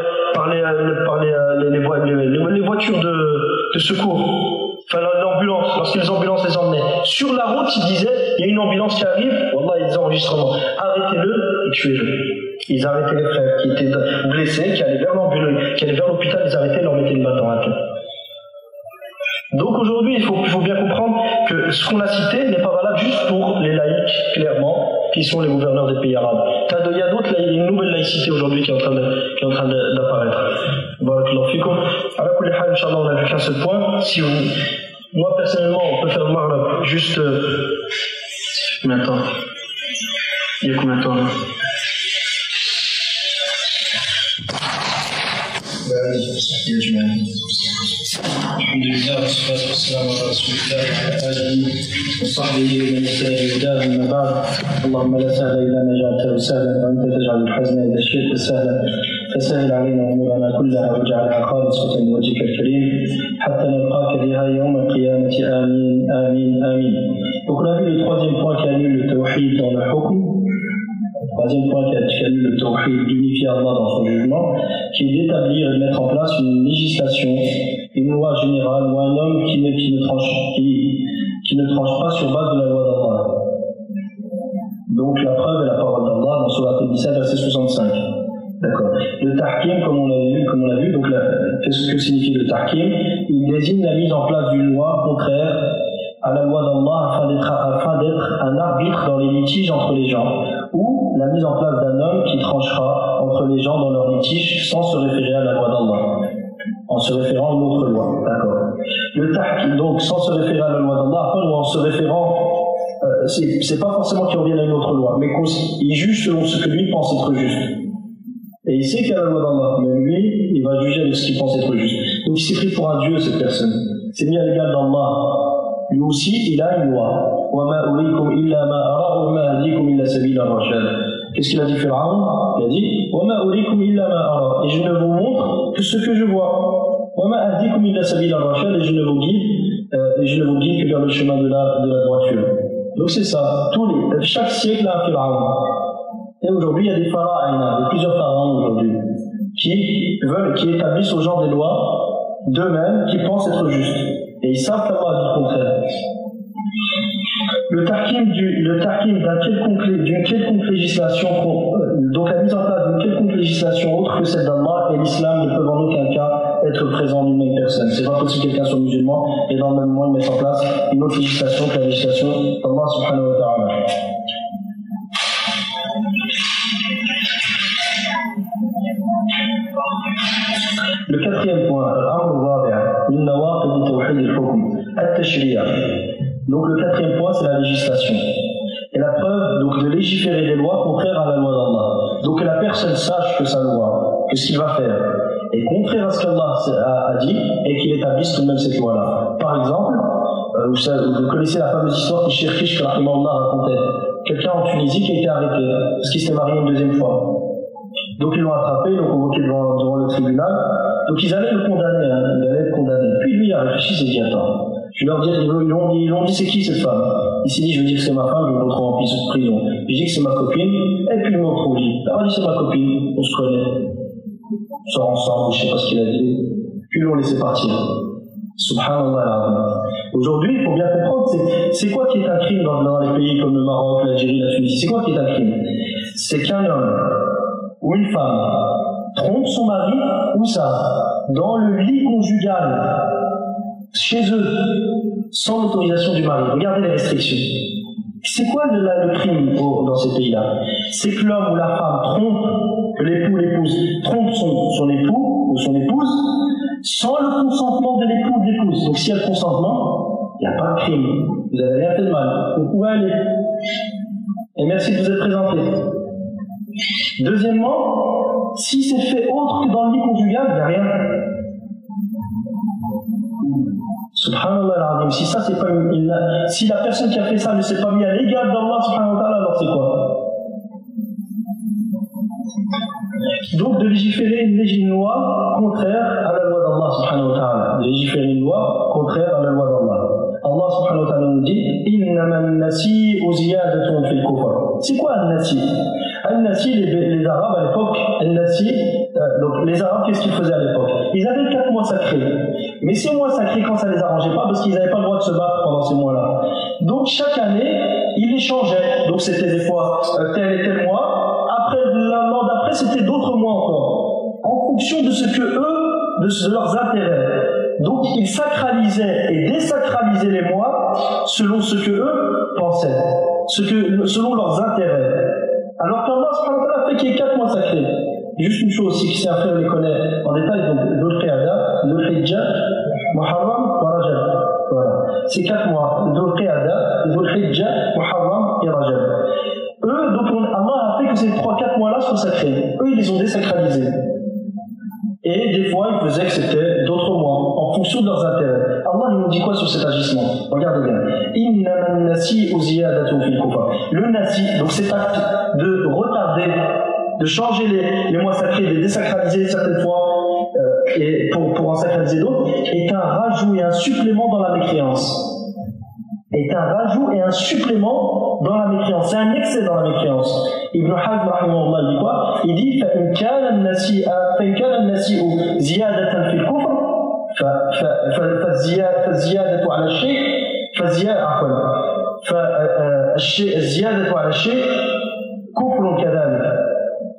voitures de secours, enfin l'ambulance, lorsque les ambulances les emmenaient, sur la route, ils disaient, il y a une ambulance qui arrive, wallah, ils disaient enregistrement, arrêtez-le et tuez-le. Ils arrêtaient les frères qui étaient blessés, qui allaient vers l'ambulance, qui allaient vers l'hôpital, ils arrêtaient et leur mettaient une balle dans la tête. Donc aujourd'hui, il faut bien comprendre que ce qu'on a cité n'est pas valable juste pour les laïcs, clairement, qui sont les gouverneurs des pays arabes. Il y a d'autres, il y a une nouvelle laïcité aujourd'hui qui est en train d'apparaître. Barakallahu fikum. Ala kulli hal, Inch'Allah, on a vu qu'un seul point. Moi, personnellement, on peut faire le maghreb juste... combien de temps? Il y a combien de temps là? الحمد لله والصلاة والسلام على رسول الله وعلى آله وصحبه ومن اهتدى بهداه أما بعد اللهم لا سهل إلا ما جعلته سهلا وأنت تجعل الحزن إذا شئت سهلا فسهل علينا أمورنا كلها واجعلها خالصة لوجهك الكريم حتى نلقاك بها يوم القيامة آمين آمين آمين. Donc on a vu le troisième point qui annule le tawhid dans le hukm. Troisième point qui annule le tawhid, d'unifier Allah dans son jugement, qui est d'établir et de mettre en place une législation, une loi générale ou un homme qui ne tranche pas sur base de la loi d'Allah. Donc la preuve est la parole d'Allah dans Surat An-Nisa verset 65. D'accord. Le tahkim, comme on l'a vu, donc qu'est-ce que signifie le tahkim? Il désigne la mise en place d'une loi contraire à la loi d'Allah afin d'être un arbitre dans les litiges entre les gens, ou la mise en place d'un homme qui tranchera entre les gens dans leurs litiges sans se référer à la loi d'Allah, en se référant à une autre loi. D'accord. Le tahkim, donc sans se référer à la loi d'Allah, ou en se référant, c'est pas forcément qu'il revienne à une autre loi, mais il juge selon ce que lui pense être juste. Et il sait qu'il y a la loi d'Allah, mais lui, il va juger avec ce qu'il pense être juste. Donc il s'est pris pour un dieu, cette personne. C'est mis à l'égal d'Allah. Lui aussi, il a une loi. Qu'est-ce qu'il a dit Pharaon? Il a dit et je ne vous montre que ce que je vois. Et je ne vous guide que vers le chemin de la droiture. Donc c'est ça. Chaque siècle a un Pharaon. Et aujourd'hui, il y a des pharaons, plusieurs pharaons aujourd'hui, qui établissent aux gens des lois d'eux-mêmes qui pensent être justes. Et ils savent qu'Allah a dit le contraire. Le tahkim d'une quelconque législation, donc la mise en place d'une quelconque législation autre que celle d'Allah et l'islam ne peuvent en aucun cas être présents en une même personne. C'est pas possible que quelqu'un soit musulman et dans le même moment il mette en place une autre législation que la législation d'Allah subhanahu wa ta'ala. Le quatrième point, donc le quatrième point, c'est la législation. Et la preuve donc de légiférer des lois contraires à la loi d'Allah. Donc que la personne sache que sa loi, que ce qu'il va faire est contraire à ce qu'Allah a dit et qu'il établisse tout de même cette loi-là. Par exemple, vous connaissez la fameuse histoire que Cheikh Kish racontait. Quelqu'un en Tunisie qui a été arrêté parce qu'il s'est marié une deuxième fois. Donc ils l'ont attrapé, ils l'ont convoqué devant le tribunal. Donc ils allaient le condamner, hein, il allait être condamné. Puis lui il a réfléchi, il s'est dit attends, je vais leur dire, ils l'ont dit c'est qui cette femme? Il s'est dit je vais dire que c'est ma femme, je vais me retrouver en prison. Je dis que c'est ma copine, et puis ils m'ont trop dit. Il a dit c'est ma copine, on se connaît, on sort ensemble, je sais pas ce qu'il a dit. Puis ils l'ont laissé partir. Subhanallah. Aujourd'hui, il faut bien comprendre, c'est quoi qui est un crime dans les pays comme le Maroc, l'Algérie, la Tunisie? C'est quoi qui est un crime? C'est qu'un homme ou une femme trompe son mari, ou ça, dans le lit conjugal, chez eux, sans l'autorisation du mari. Regardez les restrictions. C'est quoi le crime dans ces pays-là? C'est que l'homme ou la femme trompe, que l'époux ou l'épouse trompe son époux ou son épouse, sans le consentement de l'époux ou de l'épouse. Donc s'il y a le consentement, il n'y a pas de crime. Vous n'avez rien fait de mal. Vous pouvez aller. Et merci de vous être présenté. Deuxièmement, si c'est fait autre que dans le lit conjugal, il n'y a rien. Subhanallah, si ça c'est pas si la personne qui a fait ça ne s'est pas mis à l'égal d'Allah subhanahu wa ta'ala, alors c'est quoi? Donc de légiférer une loi contraire à la loi d'Allah subhanahu wa ta'ala. De légiférer une loi contraire à la loi d'Allah. Allah subhanahu wa ta'ala nous dit Innama an-nasi'u ziyadatun fil kufr. C'est quoi an-nasi? An-nasi, les Arabes à l'époque, an-nasi, donc les Arabes, qu'est-ce qu'ils faisaient à l'époque? Ils avaient 4 mois sacrés. Mais ces mois sacrés, quand ça les arrangeait pas, parce qu'ils n'avaient pas le droit de se battre pendant ces mois-là. Donc chaque année, ils les changeaient. Donc c'était des fois tel et tel mois. Après, l'an d'après, c'était d'autres mois encore. En fonction de ce que eux, de leurs intérêts. Donc ils sacralisaient et désacralisaient les mois selon ce que eux pensaient, selon leurs intérêts. Alors qu'Allah subhanahu wa ta'ala fait qu'il y ait 4 mois sacrés. Juste une chose, c'est que si un frère les connaît en détail, donc Dhul-Qiyada, Dhul-Hijjah, Muharram, wa Rajab. Voilà. C'est 4 mois. Dhul-Qiyada, Dhul-Hijjah, Muharram et Rajab. Eux, donc Allah a fait que ces 3-4 mois-là soient sacrés. Eux, ils les ont désacralisés. Et des fois, ils faisaient que c'était d'autres mois, en fonction de leurs intérêts. Allah nous dit quoi sur cet agissement? Regardez bien. Innama an-nasi'u ziyadatun fil kufr. Le nasi, donc cet acte de retarder, de changer les mois sacrés, de les désacraliser certaines fois, et pour en sacraliser d'autres, est un rajout et un supplément dans la mécréance. Est un rajout et un supplément dans la mécréance. C'est un excès dans la mécréance. Ibn Hazm rahimahullah dit quoi? Il dit فإن كان النسيء زيادة في الكفر فالزيادة على الشيء الزيادة على الشيء كفر كذلك.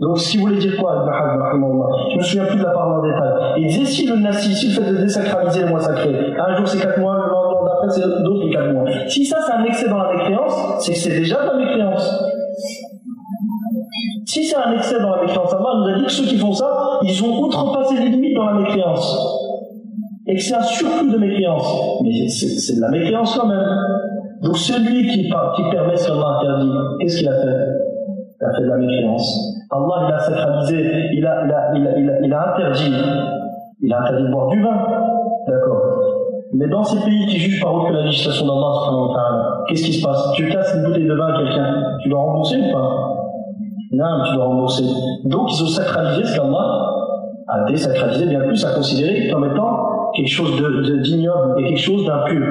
Donc si vous voulez dire quoi, Ibn Hazm rahimahullah, je me souviens plus de la parole en détail. Il disait si le nasi, si le fait de désacraliser les mois sacrés, un jour c'est 4 mois, le lendemain d'après c'est d'autres 4 mois. Si ça c'est un excès dans la mécréance, c'est que c'est déjà de la mécréance. Si c'est un excès dans la mécréance, Allah nous a dit que ceux qui font ça, ils ont outrepassé les limites dans la mécréance. Et que c'est un surplus de mécréance. Mais c'est de la mécréance quand même. Donc celui qui permet ce qu'Allah interdit, qu'est-ce qu'il a fait? Il a fait de la mécréance. Allah il a sacralisé, il a interdit de boire du vin. D'accord. Mais dans ces pays qui jugent par autre que la législation d'Allah, qu'est-ce qui se passe? Tu casses une bouteille de vin à quelqu'un, tu dois rembourser ou pas? Non, tu dois rembourser. Donc ils ont sacralisé ce qu'Allah a désacralisé, bien plus à considérer comme étant quelque chose d'ignoble et quelque chose d'impur.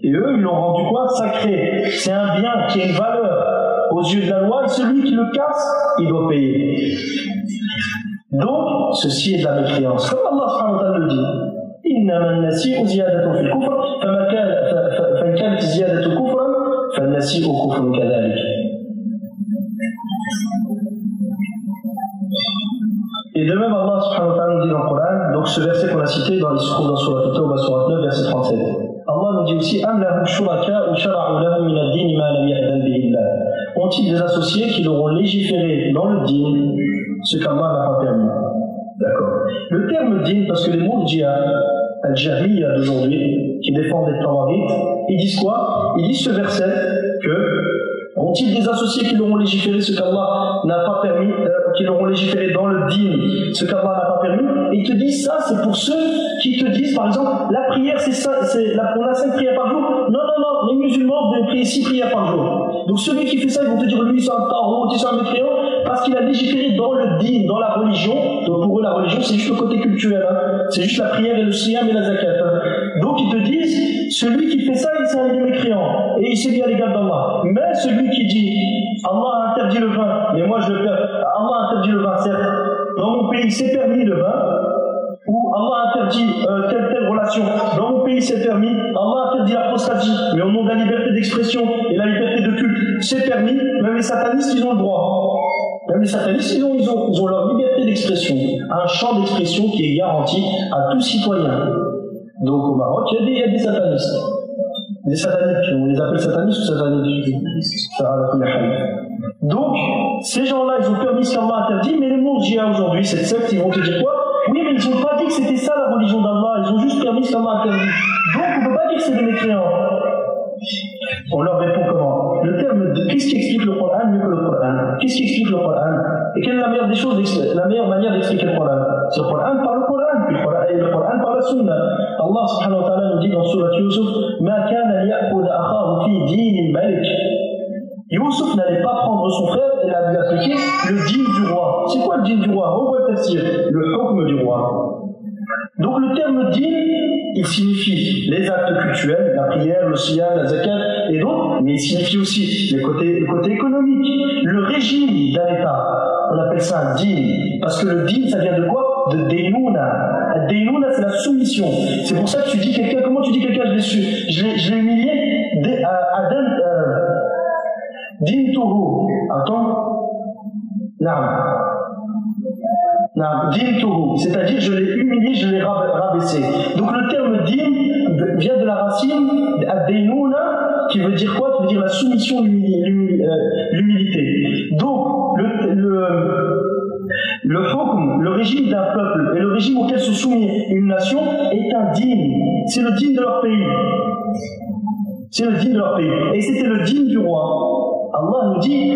Et eux, ils l'ont rendu quoi? Sacré. C'est un bien qui a une valeur aux yeux de la loi, et celui qui le casse, il doit payer. Donc, ceci est de la mécréance. Comme Allah subhanahu wa ta'ala le dit. إنما النسيء زيادة في الكفر فإن كانت زيادة كفرا فالنسيء كفر كذلك. Et de même, Allah subhanahu wa ta'ala nous dit dans le Coran, donc ce verset qu'on a cité dans Surah At-Tawbah, Surah 9, verset 37. Allah nous dit aussi Am lahum shuraka'u shara'u lahum min ad-din ma lam ya'zan bihi Allah. Ont-ils des associés qui leur ont légiféré dans le din ce qu'Allah n'a pas permis? D'accord. Le terme din, parce que les mots de djihad, al-jahiliya d'aujourd'hui, qui défendent les tawarites, ils disent quoi? Ils disent ce verset que ont-ils des associés qui leur ont légiféré ce qu'Allah n'a pas permis, qui leur ont légiféré dans le din ce qu'Allah n'a pas permis? Et ils te disent ça, c'est pour ceux qui te disent, par exemple, la prière, on a 5 prières par jour. Non, les musulmans devaient prier 6 prières par jour. Donc celui qui fait ça, ils vont te dire, lui, c'est un tarot, c'est un mécréant, parce qu'il a légiféré dans le din, dans la religion. Donc pour eux, la religion, c'est juste le côté culturel. Hein. C'est juste la prière et le siyam et la zakat. Hein. Donc ils te disent, celui qui fait ça, il c'est un mécréant. Et il s'est mis à l'égard d'Allah. Mais celui qui dit, Allah a interdit le vin, mais moi je le perds. Allah a interdit le vin, certes. Dans mon pays, c'est permis le vin. Ou Allah a interdit telle relation. Dans mon pays, c'est permis. Allah a interdit l'apostasie. Mais au nom de la liberté d'expression et la liberté de culte, c'est permis. Même les satanistes, ils ont le droit. Même les satanistes, ils ont leur liberté d'expression. Un champ d'expression qui est garanti à tout citoyen. Donc au Maroc, il y a des satanistes. Des sataniques. On les appelle satanistes ou sataniques? Donc, ces gens-là, ils ont permis ce qu'Allah a interdit, mais les Mourji'a aujourd'hui, cette secte, ils vont te dire quoi? Oui, mais ils n'ont pas dit que c'était ça la religion d'Allah, ils ont juste permis ce qu'Allah a interdit. Donc, on ne peut pas dire que c'est des mécréants. On leur répond comment? Le terme de qu'est-ce qui explique le Coran mieux que le Coran? Qu'est-ce qui explique le Coran? Et quelle est la meilleure des choses, la meilleure manière d'expliquer le Coran? C'est le Coran par le Coran, et le Coran par la Sunna. Allah subhanahu wa ta'ala nous dit dans Surat Yusuf, Ma kana liya'khudha akhahu fi din al-malik. Yusuf n'allait pas prendre son frère et lui appliquer le din du roi. C'est quoi le din du roi? On voit le tafsir, le hukm du roi. Donc le terme din, il signifie les actes cultuels, la prière, le siyam, la zakat et d'autres, mais il signifie aussi le côté économique, le régime d'un État. On appelle ça un din, parce que le din, ça vient de quoi? De Deinouna. Deinouna, c'est la soumission. C'est pour ça que tu dis quelqu'un, comment tu dis quelqu'un, je l'ai humilié, Dintuhu. Attends. Dintuhu. C'est-à-dire, je l'ai humilié, je l'ai rabaissé. Donc le terme din vient de la racine ad-deinouna, qui veut dire quoi? Qui veut dire la soumission, l'humilité. Donc, le hukm, le régime d'un peuple et le régime auquel se soumet une nation est un din. C'est le din de leur pays. C'est le din de leur pays. Et c'était le din du roi. Allah nous dit,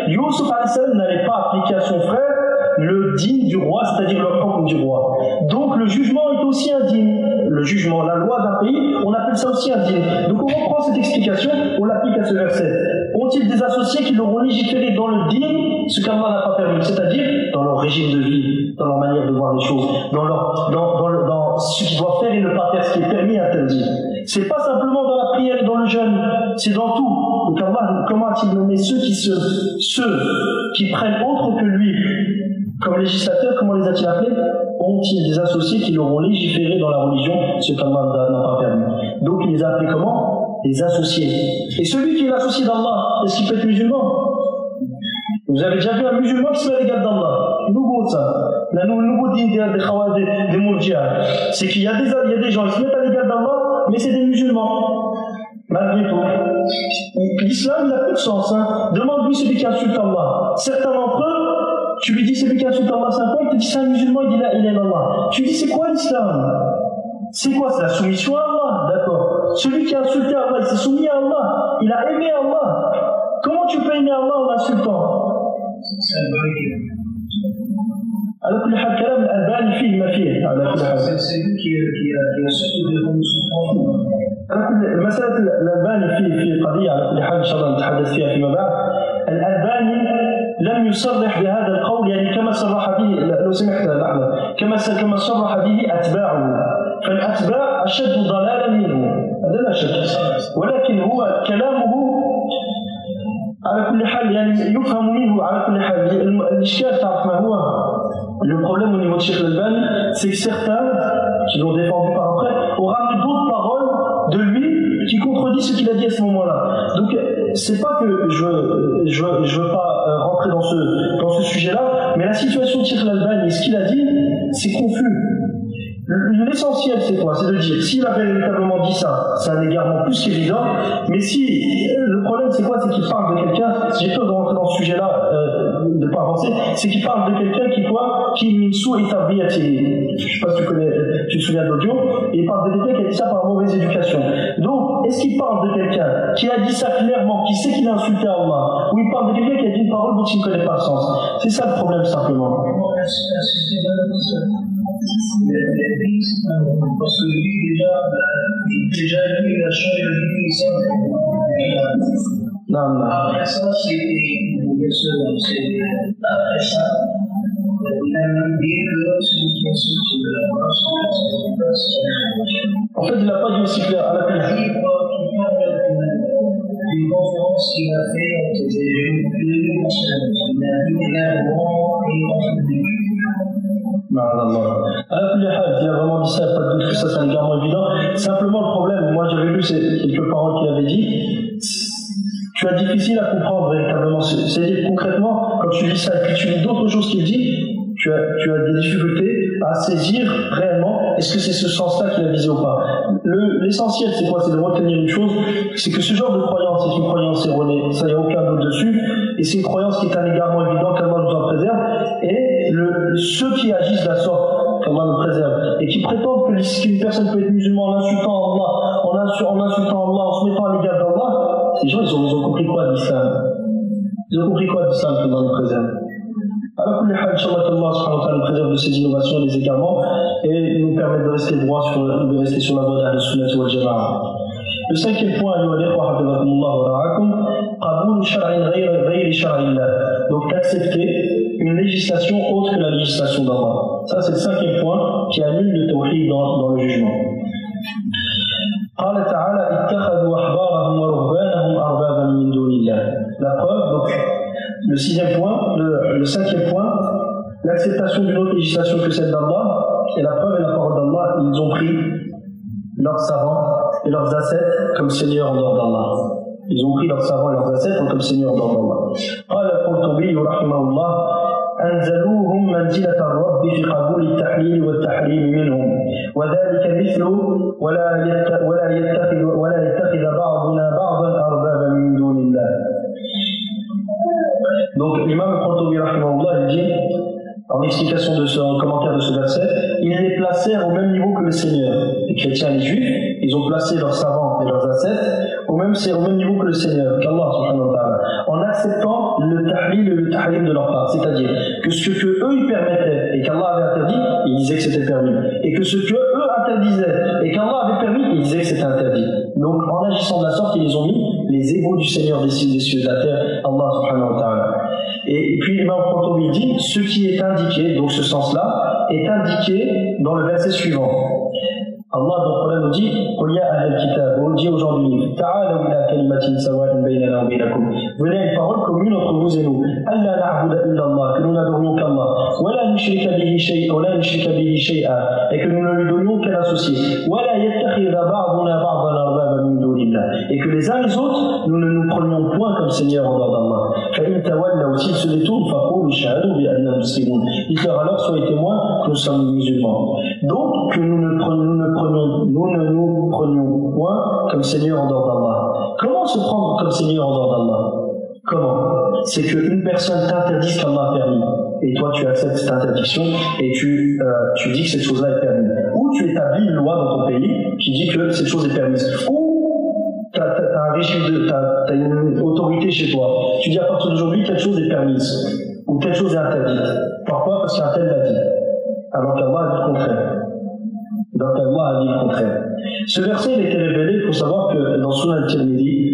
Yusuf n'allait pas appliquer à son frère le din du roi, c'est-à-dire le hukm du roi. Donc le jugement est aussi un din. Le jugement, la loi d'un pays, on appelle ça aussi un din. Donc on reprend cette explication, on l'applique à ce verset. Ont-ils des associés qui l'auront légiféré dans le din, ce qu'Allah n'a pas permis, c'est-à-dire dans leur régime de vie, dans leur manière de voir les choses, dans ce qu'ils doivent faire et ne pas faire, ce qui est permis et interdit. C'est pas simplement dans la prière et dans le jeûne, c'est dans tout. Donc Allah, comment a-t-il nommé ceux qui prennent autre que lui comme législateurs, comment les a-t-il appelés? Ont-ils des associés qui l'auront légiféré dans la religion, ce qu'Allah n'a pas permis? Donc il les a appelés comment? Des associés. Et celui qui est l'associé d'Allah, est-ce qu'il peut être musulman? Vous avez déjà vu un musulman qui se met à l'égard d'Allah? Nouveau ça. Le nouveau din des Mourji'a. C'est qu'il y a des gens qui se mettent à l'égard d'Allah, mais c'est des musulmans. Malgré tout. L'islam, il n'a plus de sens. Hein. Demande-lui celui qui insulte Allah. Certains d'entre eux, tu lui dis celui qui insulte Allah, c'est un point, il te dit c'est un musulman, il dit là, il est Allah. Tu lui dis c'est quoi l'islam? C'est quoi? C'est la soumission à Allah, d'accord. Celui qui a insulté Allah, il s'est soumis à Allah. Il a aimé Allah. Comment tu peux aimer Allah en insultant? على كل حال كلام الألباني فيه ما فيه على كل حال. مسألة الألباني في قضية على كل حال إن شاء الله نتحدث فيها فيما بعد. الألباني لم يصرح بهذا القول يعني كما صرح به لو سمحت لحظة كما صرح به أتباعه فالأتباع أشد ضلالا منه هذا لا شك ولكن هو كلامه على كل حال يعني يفهم منه على كل حال الإشكال تعرف ما هو le problème au niveau de Cheikh Al-Albani c'est que certains qui l'ont défendu par après ont ramené d'autres paroles de lui qui contredisent ce qu'il a dit à ce moment-là. Donc c'est pas que je veux pas rentrer dans ce sujet-là, mais la situation de Cheikh Al-Albani et ce qu'il a dit c'est confus. L'essentiel c'est quoi? C'est de dire s'il a véritablement dit ça, c'est un égarement plus qu'évident, mais si le problème c'est quoi? C'est qu'il parle de quelqu'un, j'ai peur de rentrer dans ce sujet-là, de ne pas avancer, c'est qu'il parle de quelqu'un qui minsou et tabiyati. Je sais pas si tu te souviens de l'audio, et il parle de quelqu'un qui a dit ça par mauvaise éducation. Donc, est-ce qu'il parle de quelqu'un qui a dit ça clairement, qui sait qu'il a insulté Allah, ou il parle de quelqu'un qui a dit une parole dont il ne connaît pas le sens? C'est ça le problème simplement. Parce que lui, déjà lui, il a changé le Non. Après ça, après ça, il a même dit que celui qui insulte la France, en fait, il n'a pas dit aussi clair à la il parle d'une conférence qu'il a fait avec les jeunes musulmans. Il a dit également il a vraiment dit ça, il n'y a pas de doute que ça c'est un égarement évident. Simplement le problème, moi j'avais lu ces quelques paroles qu'il avait dit, tu as difficile à comprendre véritablement. C'est-à-dire concrètement, quand tu lis ça et puis tu lis d'autres choses qu'il dit, tu as des difficultés à saisir réellement est-ce que c'est ce sens-là qu'il a visé ou pas. L'essentiel c'est quoi? C'est de retenir une chose, c'est que ce genre de croyance est une croyance erronée, ça y a aucun doute dessus, et c'est une croyance qui est un égarement évident qu'Allah nous en préserve, et ceux qui agissent de la sorte, qu'Allah nous préserve, et qui prétendent qu'une personne peut être musulmane en insultant Allah, en insultant Allah, en se mettant à l'égard d'Allah, ces gens ils ont compris quoi de l'islam? Ils ont compris quoi de l'islam qu'Allah nous préserve? Alors que les hajj, Allah nous préserve de ces innovations, des égarements, et nous permet de rester droit de rester sur la voie de Sunnah wal Jama'a. Le cinquième point, donc d'accepter une législation autre que la législation d'Allah. Ça c'est le cinquième point qui annule le tawhid dans le jugement. La preuve, donc le sixième point, le cinquième point, l'acceptation d'une autre législation que celle d'Allah, et la preuve est la parole d'Allah, ils ont pris leurs savants et leurs ascètes comme seigneurs en dehors d'Allah. Ils ont pris leurs savants et leurs ascètes comme seigneurs en dehors d'Allah. قال القرطبي رحمه الله أنزلوهم منزلة الرب في قبول التحليل والتحريم منهم وذلك مثل ولا يتخذ بعضنا بعضا أربابا من دون الله. Donc l'imam al-Qurtubi rahimahullah il dit en explication en commentaire de ce verset, ils les placèrent au même niveau que le Seigneur. Les chrétiens et les juifs, ils ont placé leurs savants et leurs ascètes au même niveau que le Seigneur, qu'Allah subhanahu wa ta'ala, en acceptant le tahlil et le tahrim de leur part, c'est-à-dire que ce que eux ils permettaient et qu'Allah avait interdit, ils disaient que c'était permis, et que ce que eux interdisaient et qu'Allah avait permis, ils disaient que c'était interdit. Donc en agissant de la sorte, ils ont mis les égaux du Seigneur des cieux et de la terre, Allah subhanahu wa ta'ala. Et puis l'imam Qurtubi dit, ce qui est indiqué, donc ce sens-là, est indiqué dans le verset suivant. Allah dans le Coran nous dit, قُلْ يَا أَهْلَ الْكِتَابِ, on dit aux gens du livre, تَعَالَوْا إِلَىٰ كَلِمَةٍ سَوَاءٍ بَيْنَنَا وَبَيْنَكُمْ, venez à une parole commune entre vous et nous, أَلَّا نَعْبُدَ إِلَّا اللَّهَ, que nous n'adorions qu'Allah, وَلَا نُشْرِكَ بِهِ شَيْئًا, et que nous ne lui donnions qu'un associé, وَلَا يَتَّخِذَ بَعْضُنَا بَعْضًا أَرْبَابًا مِن دُونِ اللَّهِ, et que les uns les autres, nous ne nous prenions point comme Seigneur en dehors d'Allah. فَإِن تَوَلَّوْا, s'ils se détournent, فَقُولُوا اشْهَدُوا بِأَنَّا مُسْلِمُونَ, dites-leur alors, soyez témoins que nous sommes musulmans. Donc, que nous ne nous prenions point comme Seigneur en dehors d'Allah. Comment se prendre comme Seigneur en dehors d'Allah? Comment? C'est qu'une personne t'interdit ce qu'Allah a permis, et toi tu acceptes cette interdiction, et tu dis que cette chose-là est permise. Ou tu établis une loi dans ton pays qui dit que cette chose est permise. Ou tu as un régime, t'as une autorité chez toi. Tu dis à partir d'aujourd'hui, telle chose est permise, ou telle chose est interdite. Pourquoi? Parce qu'un tel l'a dit. Alors qu'Allah a dit le contraire. Donc Allah a dit le contraire. Ce verset il a été révélé, il faut savoir que dans Sunan al-Tirmidhi,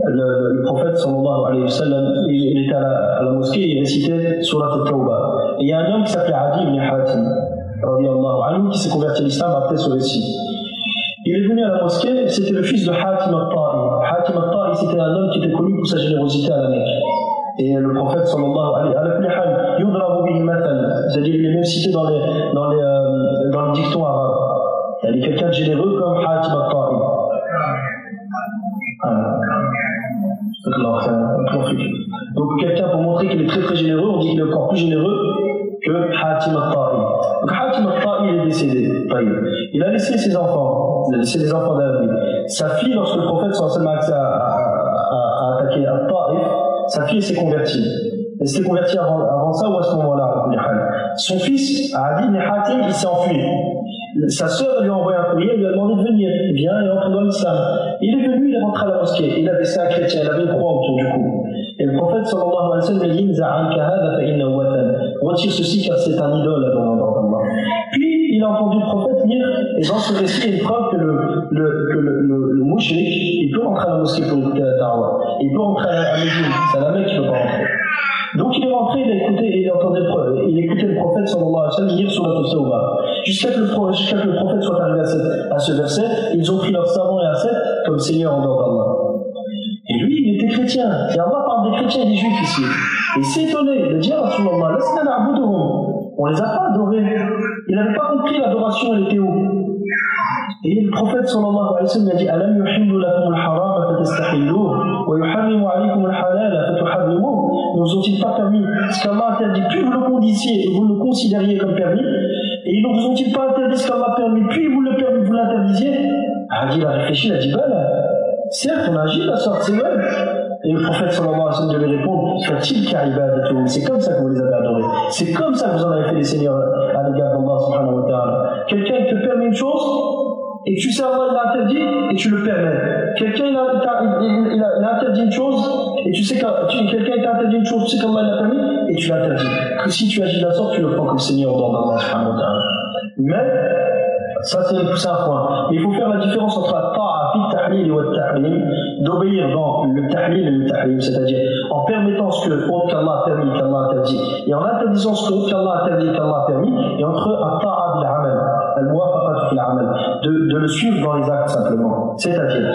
le prophète sallallahu alayhi wa sallam, il était à la mosquée et il récitait Surat al-Tawbah. Et il y a un homme qui s'appelait Adi ibn Hatim, radiyallahu anhu, qui s'est converti à l'islam après ce récit. Il est venu à la mosquée, c'était le fils de Hatim al-Ta'i. Hatim al-Ta'i, c'était un homme qui était connu pour sa générosité à la Mecque. Et le prophète sallallahu alayhi wa sallam, yudrabu bihi mathal, c'est-à-dire il est même cité dans les dictons arabes. Il y a quelqu'un de généreux comme Hatim al-Ta'i. Donc quelqu'un pour montrer qu'il est très très généreux, on dit qu'il est encore plus généreux que Hatim al-Ta'i. Donc Hatim al-Ta'i il est décédé. Il a laissé ses enfants, il a laissé des enfants d'Arabie. Sa fille, lorsque le prophète sallallahu alayhi wa sallam a attaqué al-Ta'if, sa fille s'est convertie. Elle s'est convertie avant ça ou à ce moment-là? Son fils, Adi ibn Hatim, il s'est enfui. Sa sœur lui a envoyé un courrier, elle lui a demandé de venir. Il vient et entre dans l'islam. Il est venu, il est rentré à la mosquée. Il avait laissé un chrétien, il avait une croix autour du cou. Et le prophète sallallahu alayhi wa sallam dit retire ceci car c'est un idole dans Allah. Puis il a entendu le prophète lire, et dans ce récit, il y a une preuve que le mouchrik, il peut rentrer à la mosquée pour écouter la Tarwa. Il peut rentrer à la Médine, c'est à la Mecque qui ne peut pas rentrer. Donc il est rentré, il écoutait le prophète sallallahu alayhi wa sallam lire sur la Tawbah. Jusqu'à que le prophète soit arrivé à ce verset, ils ont pris leur savant et ascète comme Seigneur en dehors d'Allah. Et lui, il était chrétien. Et Allah parle des chrétiens et des juifs ici. Et il s'est étonné de dire à Rasulallah, on les a pas adorés. Il n'avait pas compris l'adoration, elle était où. Et le prophète sallallahu alayhi wa sallam a dit, Alam yuhillu lakum al-haram fatastahilluh wa yuharrimu alaykum al-halal fatuharrimuh. Ne vous ont-ils pas permis ce qu'Allah interdit, plus vous le conditiez et vous le considériez comme permis, et ils ne vous ont-ils pas interdit ce qu'Allah permis, puis vous l'interdisiez. Il a réfléchi, il a dit, certes, on a agi de la sorte, c'est vrai. Et le prophète sallallahu alayhi wa sallam devait répondre, c'est comme ça que vous les avez adorés. C'est comme ça que vous en avez fait les seigneurs à l'égard d'Allah subhanahu wa ta'ala. Quelqu'un te permet une chose, et tu sais Allah l'a interdit, et tu le permets. Quelqu'un il a interdit une chose, et tu sais que quelqu'un t'a interdit une chose, tu sais qu'Allah l'a permis, et tu l'interdis. Que si tu agis de la sorte, tu le prends comme Seigneur d'Allah subhanahu wa ta'ala. Mais, ça c'est un point. Il faut faire la différence entre ta'a fi tahlil et tahrim, d'obéir dans le tahlil et le tahrim, c'est-à-dire en permettant ce que autre qu'Allah a permis, qu'Allah a interdit, et en interdisant ce que autre qu'Allah a interdit, qu'Allah a permis, et entre ta'a bil amal, al-muwafaqat fil amal, de le suivre dans les actes simplement. C'est-à-dire,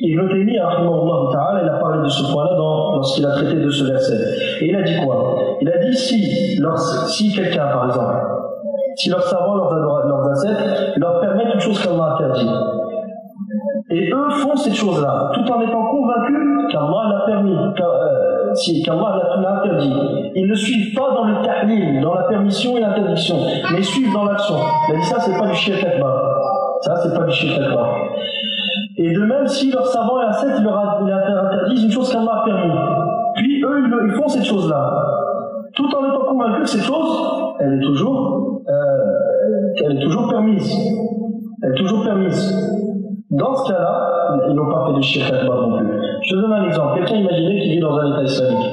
Ibn Taymiyyah rahimahullah ta'ala, il a parlé de ce point-là lorsqu'il a traité de ce verset. Et il a dit quoi? Il a dit si quelqu'un, par exemple, si leurs savants, leurs ascètes, leur permettent une chose qu'Allah a interdit. Et eux font cette chose-là, tout en étant convaincus qu'Allah l'a permis, qu'Allah l'a interdit. Ils ne suivent pas dans le tahlil, dans la permission et l'interdiction, mais ils suivent dans l'action. Il a dit ça, c'est pas du shirk akbar. Ça, c'est pas du shirk akbar. Et de même, si leurs savants et ascètes leur interdisent une chose qu'Allah a permis, puis eux, ils font cette chose-là, tout en étant convaincus que cette chose, elle est toujours permise. Elle est toujours permise. Dans ce cas-là, ils n'ont pas fait de shirk akbar non plus. Je te donne un exemple. Quelqu'un imaginez qu'il vit dans un état islamique.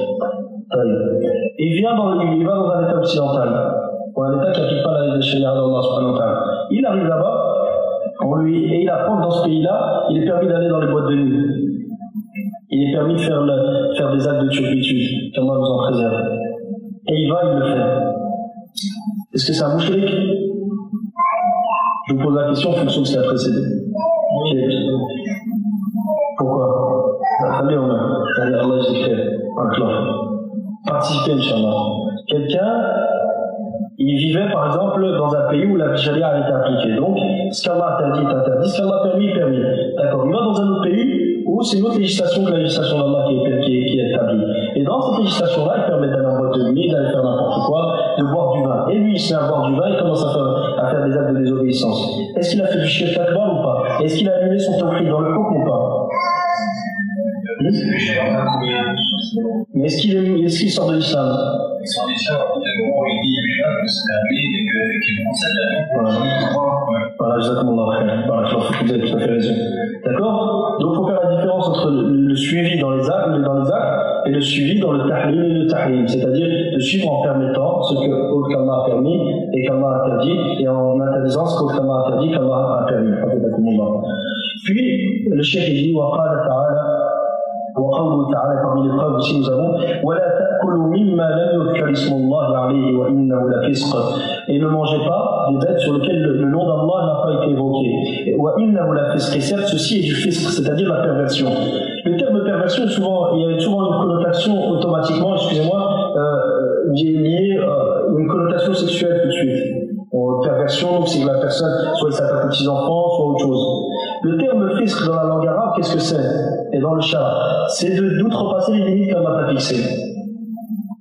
Il va dans un état occidental, ou un état qui n'applique pas la sharia d'Allah subhanahu wa ta'ala. Il arrive là-bas, et il apprend que dans ce pays-là, il est permis d'aller dans les boîtes de nuit. Il est permis de faire des actes de turpitude, qu'Allah nous en préserve. Et il le fait. Est-ce que c'est un mouchrik? Je vous pose la question en fonction de ce qui a précédé. Pourquoi? Allez, Allah s'est fait un clan. Participez, Inch'Allah. Quelqu'un, il vivait par exemple dans un pays où la charia a été appliquée. Donc, ce qu'Allah interdit est interdit, ce qu'Allah a permis est permis. D'accord. Il va dans un autre pays où c'est une autre législation que la législation d'Allah qui est établie. Et dans cette législation-là, il permet d'aller en boîte de nuit, d'aller faire n'importe quoi, de boire du vin. Et lui, il se met à boire du vin, il commence à faire des actes de désobéissance. Est-ce qu'il a fait du shirk akbar ou pas? Est-ce qu'il a annulé son tawhid dans le hukm ou pas? Mais est-ce qu'il sort de l'islam? Il sort de l'islam, au moment où il dit que c'est permis et qu'il concède la Voilà, vous avez tout à fait raison. D'accord? Donc il faut faire la différence entre le suivi dans les actes et le suivi dans le tahlil et le tahrim, c'est-à-dire le suivre en permettant ce que autre qu'Allah a permis et qu'Allah a interdit, et en interdisant ce qu'autre qu'Allah a interdit qu'Allah a permis. Puis le cheikh dit وقال تعالى وقوله تعالى parmi les preuves aussi nous avons ولا تأكلوا مما لم يذكر اسم الله عليه وإنه لفسق, et ne mangez pas des bêtes sur lesquelles le nom d'Allah n'a pas été évoqué. وإنه لفسق, et certes ceci est du fisq, c'est-à-dire la perversion. Le terme perversion, il y a souvent une connotation automatiquement, liée à une connotation sexuelle tout de suite. Perversion, c'est que la personne, soit il s'attaque aux petits-enfants, soit autre chose. Le terme fisq dans la langue arabe, qu'est-ce que c'est? Et dans le shara, c'est d'outrepasser les limites qu'Allah a fixées.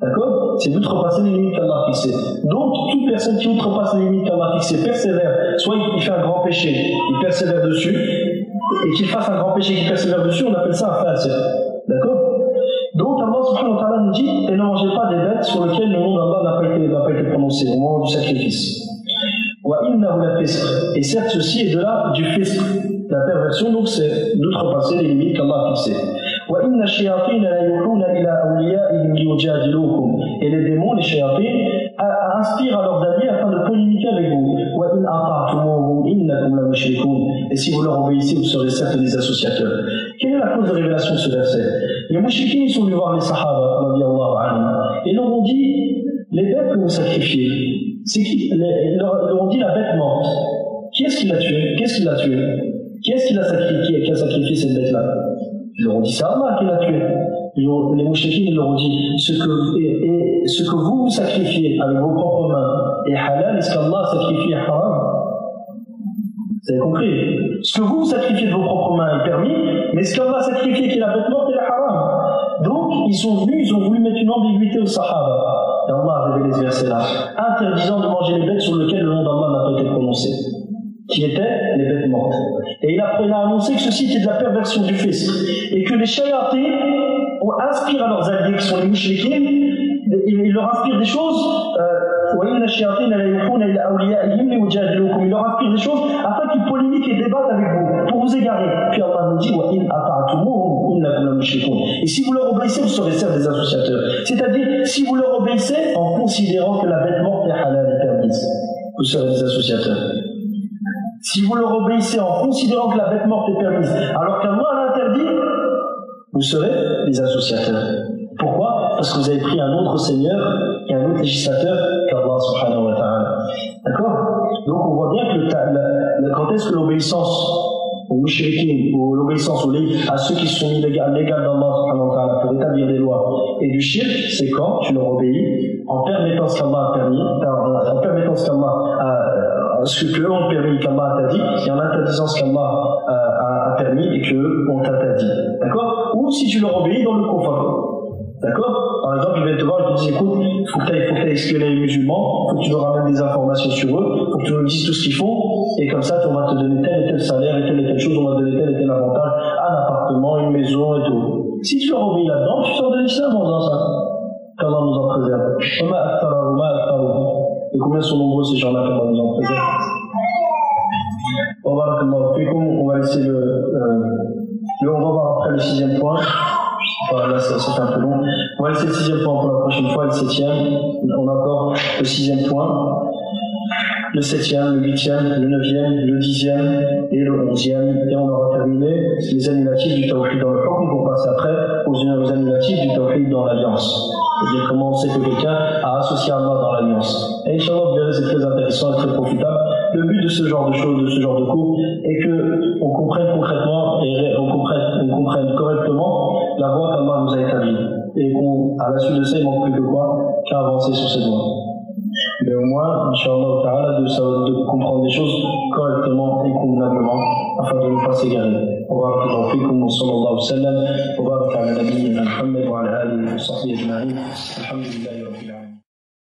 D'accord? C'est d'outrepasser les limites qu'Allah a fixées. Donc, toute personne qui outrepasse les limites qu'Allah a fixées persévère, soit il fait un grand péché, il persévère dessus, et qu'il fasse un grand péché qu'il persévère dessus, on appelle ça un fasik. D'accord? Donc, Allah subhanahu wa ta'ala nous dit, et ne mangez pas des bêtes sur lesquelles le nom d'Allah n'a pas été prononcé au moment du sacrifice. Et certes, ceci est de là du fisq, la perversion, donc c'est d'outrepasser les limites qu'Allah a fixées. Et les démons, les shayatin, inspirent à leurs alliés afin de polémiquer avec vous. Et si vous leur obéissez, vous serez certes des associateurs. Quelle est la cause de révélation de ce verset? Les mouchriquins sont venus voir les Sahaba, et leur ont dit, les bêtes que vous sacrifiez, c'est qui? Ils leur ont dit la bête morte. Qui est-ce qui l'a tué? Qu'est-ce qui l'a tué? Qui est-ce qui l'a sacrifié? Qui a sacrifié cette bête-là? Ils leur ont dit, c'est Allah qui l'a tué. Les mouchriquins, ils leur ont dit, ce que vous sacrifiez avec vos propres mains est halal, est-ce qu'Allah a sacrifié haram? Vous avez compris? Ce que vous sacrifiez de vos propres mains est permis, mais ce qu'Allah a sacrifié qui est la bête morte est la haram. Donc, ils sont venus, ils ont voulu mettre une ambiguïté aux Sahaba. Et Allah a révélé ce verset-là, interdisant de manger les bêtes sur lesquelles le nom d'Allah n'a pas été prononcé, qui étaient les bêtes mortes. Et il a annoncé que ceci était de la perversion du fisc, et que les shayatés inspirent à leurs alliés, qui sont les mouchriquins, ils leur inspirent des choses, ils leur inspirent des choses afin qu'ils polémiquent et débattent avec vous, pour vous égarer. Puis Allah nous dit, et si vous leur obéissez, vous serez certes des associateurs. C'est-à-dire, si vous leur obéissez en considérant que la bête morte est halal et permise, vous serez des associateurs. Si vous leur obéissez en considérant que la bête morte est permise, alors qu'Allah l'a interdit, vous serez des associateurs. Pourquoi? Parce que vous avez pris un autre Seigneur et un autre législateur qu'Allah subhanahu wa ta'ala. D'accord? Donc on voit bien que quand est-ce que l'obéissance aux mouchriquins, ou l'obéissance à ceux qui sont illégales d'Allah subhanahu wa ta'ala pour établir des lois et du shirk, c'est quand tu leur obéis en permettant ce qu'Allah a permis, en permettant ce que eux ont permis, qu'Allah a interdit, et en interdisant ce qu'Allah a permis et qu'eux ont interdit. D'accord? Ou si tu leur obéis dans le confort. D'accord? Par exemple, ils viennent te voir et te disent, écoute, il faut que tu ailles espionner les musulmans, il faut que tu nous ramènes des informations sur eux, il faut que tu nous dises tout ce qu'ils font, et comme ça, on va te donner tel et tel salaire, et telle chose, on va te donner tel et tel avantage, un appartement, une maison et tout. Si tu leur obéis là-dedans, tu sors de l'islam en faisant ça. Qu'Allah nous en préserve. Et combien sont nombreux ces gens-là qu'Allah nous en préserve? On va laisser on va voir après le 6e point. Voilà, là c'est un peu long. On va laisser le 6e point pour la prochaine fois, le 7e. On a encore le 6e point, le 7e, le 8e, le 9e, le 10e et le 11e. Et on aura terminé les annulatifs du tawhid dans le corps. On va passer après aux annulatifs du tawhid dans l'alliance. C'est-à-dire comment on sait que quelqu'un a associé Allah dans l'alliance. Et Inch'Allah, vous verrez, c'est très intéressant et très profitable. Le but de ce genre de choses, de ce genre de cours, est qu'on comprenne concrètement et on comprenne correctement la voie qu'Allah nous a établie. Et qu'à la suite de ça, il manque plus que quoi? Qu'à avancer sur cette voie. Mais au moins, Inch'Allah ta'ala, de comprendre des choses correctement et convenablement, afin de ne pas s'égarer. وبارك الله فيكم وصلى الله وسلم وبارك على نبينا محمد وعلى اله وصحبه اجمعين الحمد لله رب العالمين.